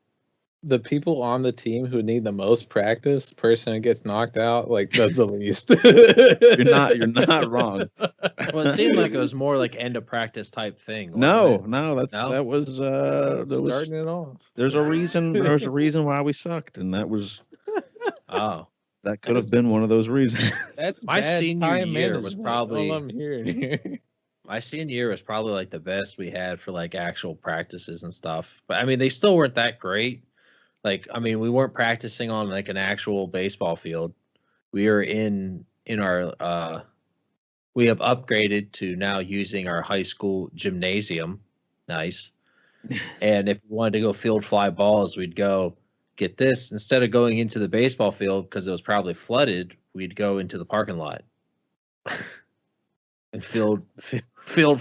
the people on the team who need the most practice, person who gets knocked out, like does the least. you're not wrong. Well, it seemed like it was more like end of practice type thing. No, wasn't it? that was starting it off. There's a reason. There was a reason why we sucked, and that was Oh, that could have been one of those reasons. That's My bad senior time year was management, probably- all I'm hearing here. my senior year was probably like the best we had for like actual practices and stuff. But I mean, they still weren't that great. Like, I mean, we weren't practicing on like an actual baseball field. We were in our we have upgraded to now using our high school gymnasium. Nice. And if we wanted to go field fly balls, we'd go get this. Instead of going into the baseball field because it was probably flooded, we'd go into the parking lot and field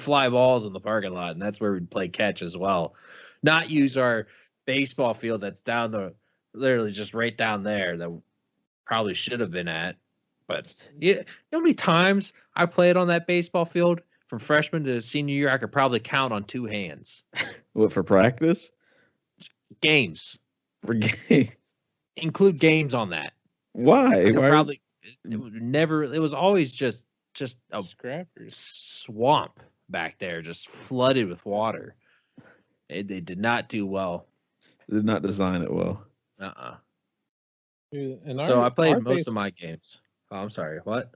fly balls in the parking lot, and that's where we'd play catch as well. Not use our baseball field that's literally just right down there that probably should have been at. But you know how many times I played on that baseball field from freshman to senior year? I could probably count on two hands. What, for practice? Games. For game? Include games on that. Why? I could Why? probably it would never. It was always just a Scrappers. swamp back there, just flooded with water. They did not do well. Did not design it well. Dude, So I played most of my games. Oh, I'm sorry. What?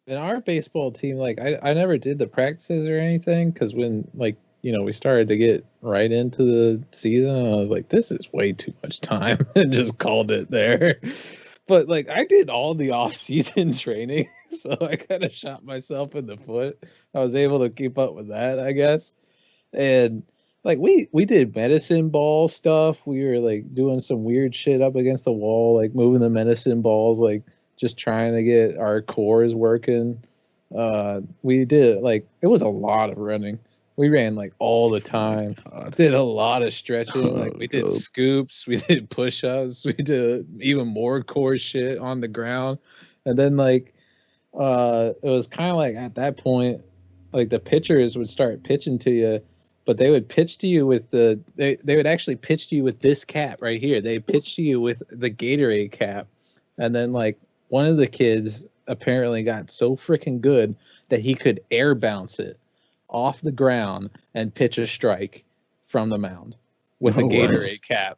In our baseball team, like I never did the practices or anything because when we started to get right into the season, I was like, this is way too much time, and just called it there. But like I did all the off-season training, so I kind of shot myself in the foot. I was able to keep up with that, I guess. And like we did medicine ball stuff. We were like doing some weird shit up against the wall, like moving the medicine balls, like just trying to get our cores working. We did it was a lot of running. We ran like all the time. Did a lot of stretching. Like we did scoops, we did push-ups, we did even more core shit on the ground. And then it was kind of like at that point, like the pitchers would start pitching to you, but they would pitch to you with they would actually pitch to you with this cap right here. They pitch to you with the Gatorade cap. And then one of the kids apparently got so freaking good that he could air bounce it off the ground and pitch a strike from the mound with a Gatorade cap.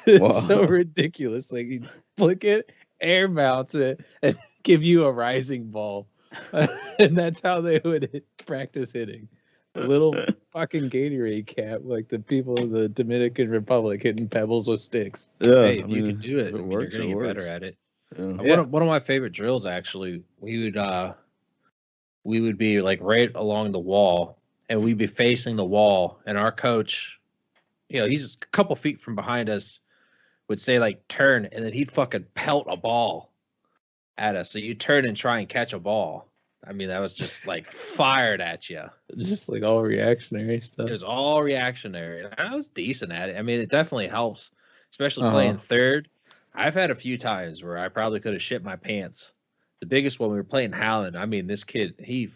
It's so ridiculous. Like he'd flick it, air bounce it, and give you a rising ball. And that's how they would practice hitting. A little fucking Gatorade cap, like the people of the Dominican Republic hitting pebbles with sticks. Yeah, hey, if you can do it, you're gonna get better at it. Yeah. One of my favorite drills, actually, we would be like right along the wall, and we'd be facing the wall, and our coach, he's a couple feet from behind us, would say like turn, and then he'd fucking pelt a ball at us. So you turn and try and catch a ball, I mean, that was just like fired at you. Just like all reactionary stuff. It was all reactionary. And I was decent at it. I mean, it definitely helps, especially Uh-huh. playing third. I've had a few times where I probably could have shit my pants. The biggest one we were playing Howland. I mean, this kid he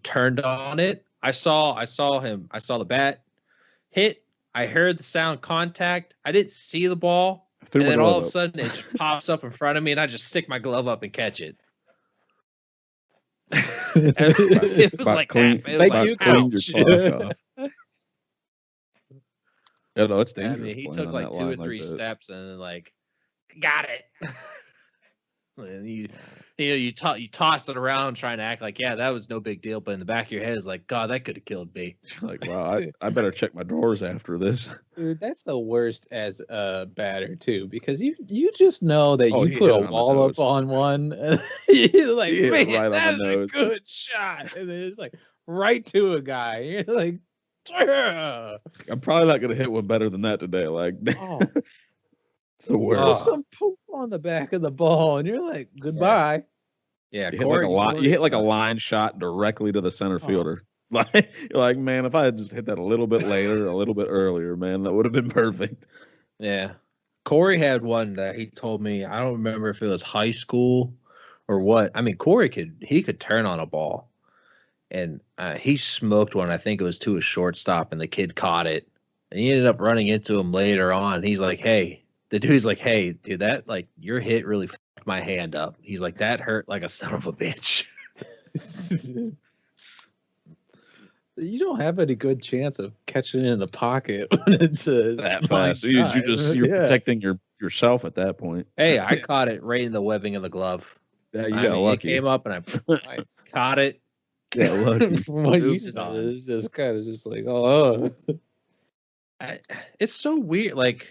turned on it. I saw him. I saw the bat hit. I heard the sound contact. I didn't see the ball, Threw and my then all glove of a up. sudden it just pops up in front of me, and I just stick my glove up and catch it. It was About like clean- that. It was about like, cleaned ouch. your clock off. Yeah, no, it's I dangerous. mean, he playing took on like that 2 or line like 3 that. steps and then like, got it. And you toss it around trying to act like, yeah, that was no big deal, but in the back of your head is like, God, that could have killed me. Like, wow, I better check my drawers after this. Dude, that's the worst as a batter too, because you just know that Oh, you he put hit a it on the wall up nose. on one, and you're like, He hit it man, right on the that's a nose." good shot, and then it's like right to a guy. You're like, "Ugh." I'm probably not gonna hit one better than that today. Like, Oh, it's the worst. there's some poop on the back of the ball, and you're like, goodbye. Yeah, You hit like a line. You hit like a Corey- line shot directly to the center Oh. fielder. Like, you're like, man, if I had just hit that a little bit later, a little bit earlier, man, that would have been perfect. Yeah. Corey had one that he told me, I don't remember if it was high school or what. I mean, Corey could turn on a ball. And he smoked one. I think it was to a shortstop, and the kid caught it. And he ended up running into him later on. He's like, hey, the dude's like, hey, dude, that like your hit really fucked my hand up. He's like, that hurt like a son of a bitch. You don't have any good chance of catching it in the pocket when it's a That line fast. You're shot. you're Yeah. protecting yourself at that point. Hey, I caught it right in the webbing of the glove. Yeah, you I got mean, lucky. it came up and I caught it. Yeah, lucky. From what you Moved said, on. it's just kind of just like, oh, It's so weird, like,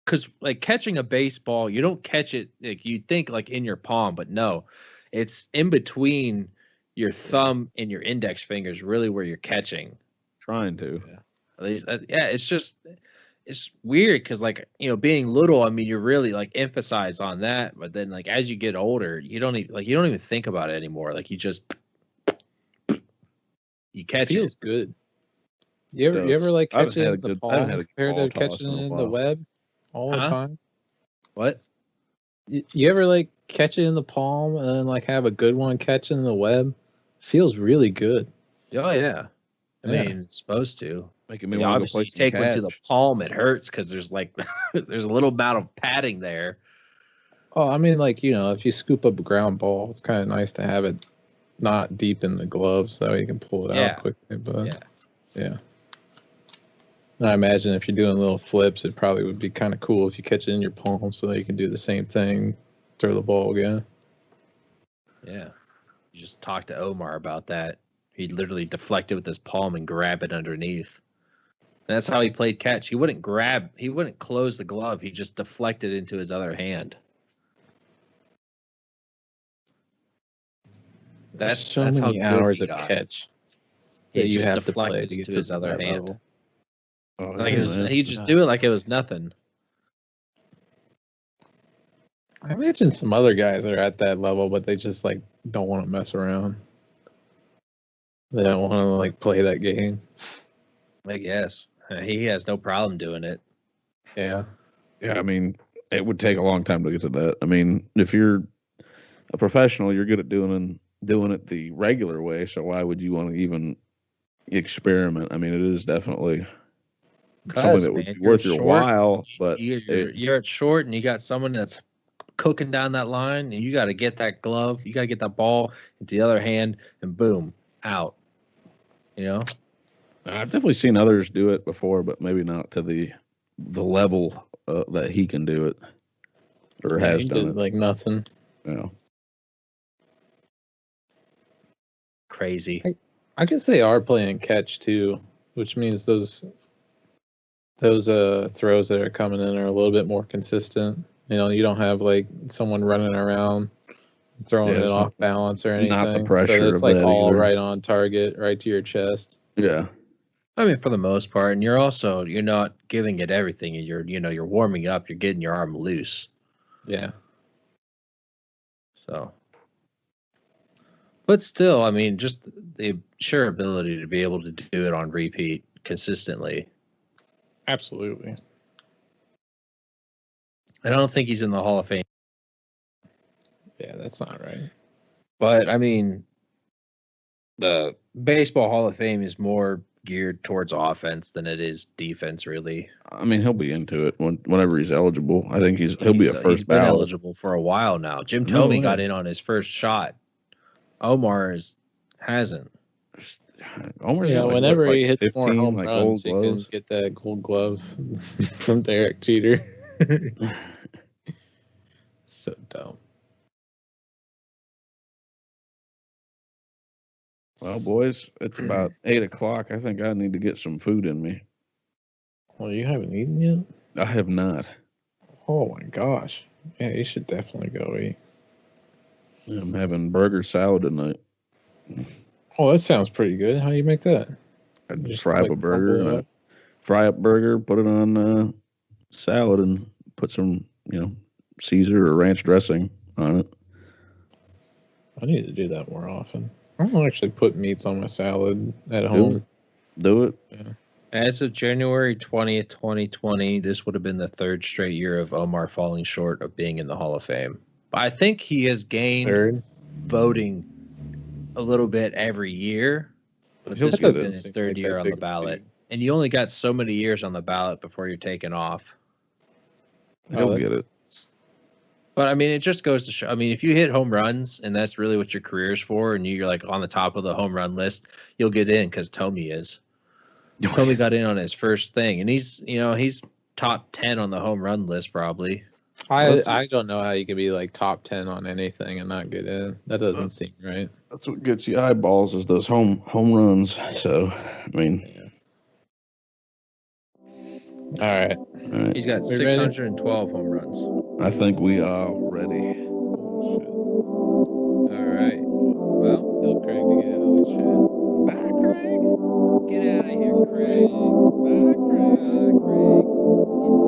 because like catching a baseball, you don't catch it like you think like in your palm, but no, it's in between your thumb and your index fingers, really where you're catching. Trying to. At least, yeah, it's weird because like being little, I mean, you really like emphasize on that, but then like as you get older, you don't even think about it anymore. Like you just catch feels it. good. You ever like I haven't catch it had a in the good- I haven't palm had a compared ball to toss catching in a it in the while. web all the Huh? time? What? You ever like catch it in the palm and then like have a good one catching in the web? Feels really good. Oh yeah. I Yeah. mean, it's supposed to. Making me I mean, want to go obviously, play you some take one to the catch. palm, it hurts because there's like there's a little amount of padding there. Oh, I mean, like if you scoop up a ground ball, it's kind of nice to have it not deep in the glove so you can pull it Yeah. out quickly. But Yeah. yeah. And I imagine if you're doing little flips, it probably would be kind of cool if you catch it in your palm so that you can do the same thing, throw the ball again. Yeah. You just talk to Omar about that. He'd literally deflect it with his palm and grab it underneath. And that's how he played catch. He wouldn't close the glove. He just deflected into his other hand. That's so that's how many good hours he of got. catch He that you just have to play deflected to get to to his that other hand. level. Oh, Like yeah, man. he just do it like it was nothing. I imagine some other guys are at that level, but they just like don't want to mess around. They don't want to like play that game. I guess he has no problem doing it. Yeah. Yeah, I mean, it would take a long time to get to that. I mean, if you're a professional, you're good at doing it the regular way. So why would you want to even experiment? I mean, it is definitely something that would be worth your while. But you're at short, and you got someone that's cooking down that line, and you got to get that glove, you got to get that ball into the other hand, and boom, out. I've definitely seen others do it before, but maybe not to the level that he can do it or Yeah, has he done did it. like nothing. Yeah. Crazy. I guess they are playing catch too, which means those throws that are coming in are a little bit more consistent. You don't have like someone running around throwing Yeah, it it's off balance or anything. not the pressure so it's of like that all either. right on target, right to your chest. Yeah. I mean, for the most part, and you're not giving it everything. You're warming up. You're getting your arm loose. Yeah. So, But still, I mean, just the sheer ability to be able to do it on repeat consistently. Absolutely. I don't think he's in the Hall of Fame. Yeah, that's not right. But, I mean, the Baseball Hall of Fame is more geared towards offense than it is defense, really. I mean, he'll be into it whenever he's eligible. I think he'll be a first He's been ballot. eligible for a while now. Jim No Thome way. got in on his first shot. Omar hasn't. Omar's Yeah, got like, whenever what, he like hits more 15 home like runs, gold he gloves. can get that gold glove from Derek Jeter. So dumb. Well, boys, it's about 8:00. I think I need to get some food in me. Well, you haven't eaten yet? I have not. Oh my gosh. Yeah, you should definitely go eat. I'm having burger salad tonight. Oh, that sounds pretty good. How do you make that? I just Just, fry up like, a burger, crumble it and I up? fry up burger, put it on salad, and put some, Caesar or ranch dressing on it. I need to do that more often. I don't actually put meats on my salad at home. Do it. Yeah. As of January 20th, 2020, this would have been the third straight year of Omar falling short of being in the Hall of Fame. But I think he has gained Third. voting a little bit every year. But He'll this get was it. in his third year on the ballot. And you only got so many years on the ballot before you're taken off. He'll get it. But, I mean, it just goes to show. I mean, if you hit home runs and that's really what your career's for and you're, like, on the top of the home run list, you'll get in because Thome is. Thome got in on his first thing, and he's top 10 on the home run list probably. I don't know how you can be like top 10 on anything and not get in. That doesn't seem right. That's what gets you eyeballs is those home runs. So, I mean. Yeah. All right. He's got 612 home runs. I think we are ready. All right. Well, Tell Craig to get out of this shit. bye, Craig. Get out of here, Craig. Bye, Craig. Bye, Craig.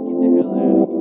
Get the hell out of here.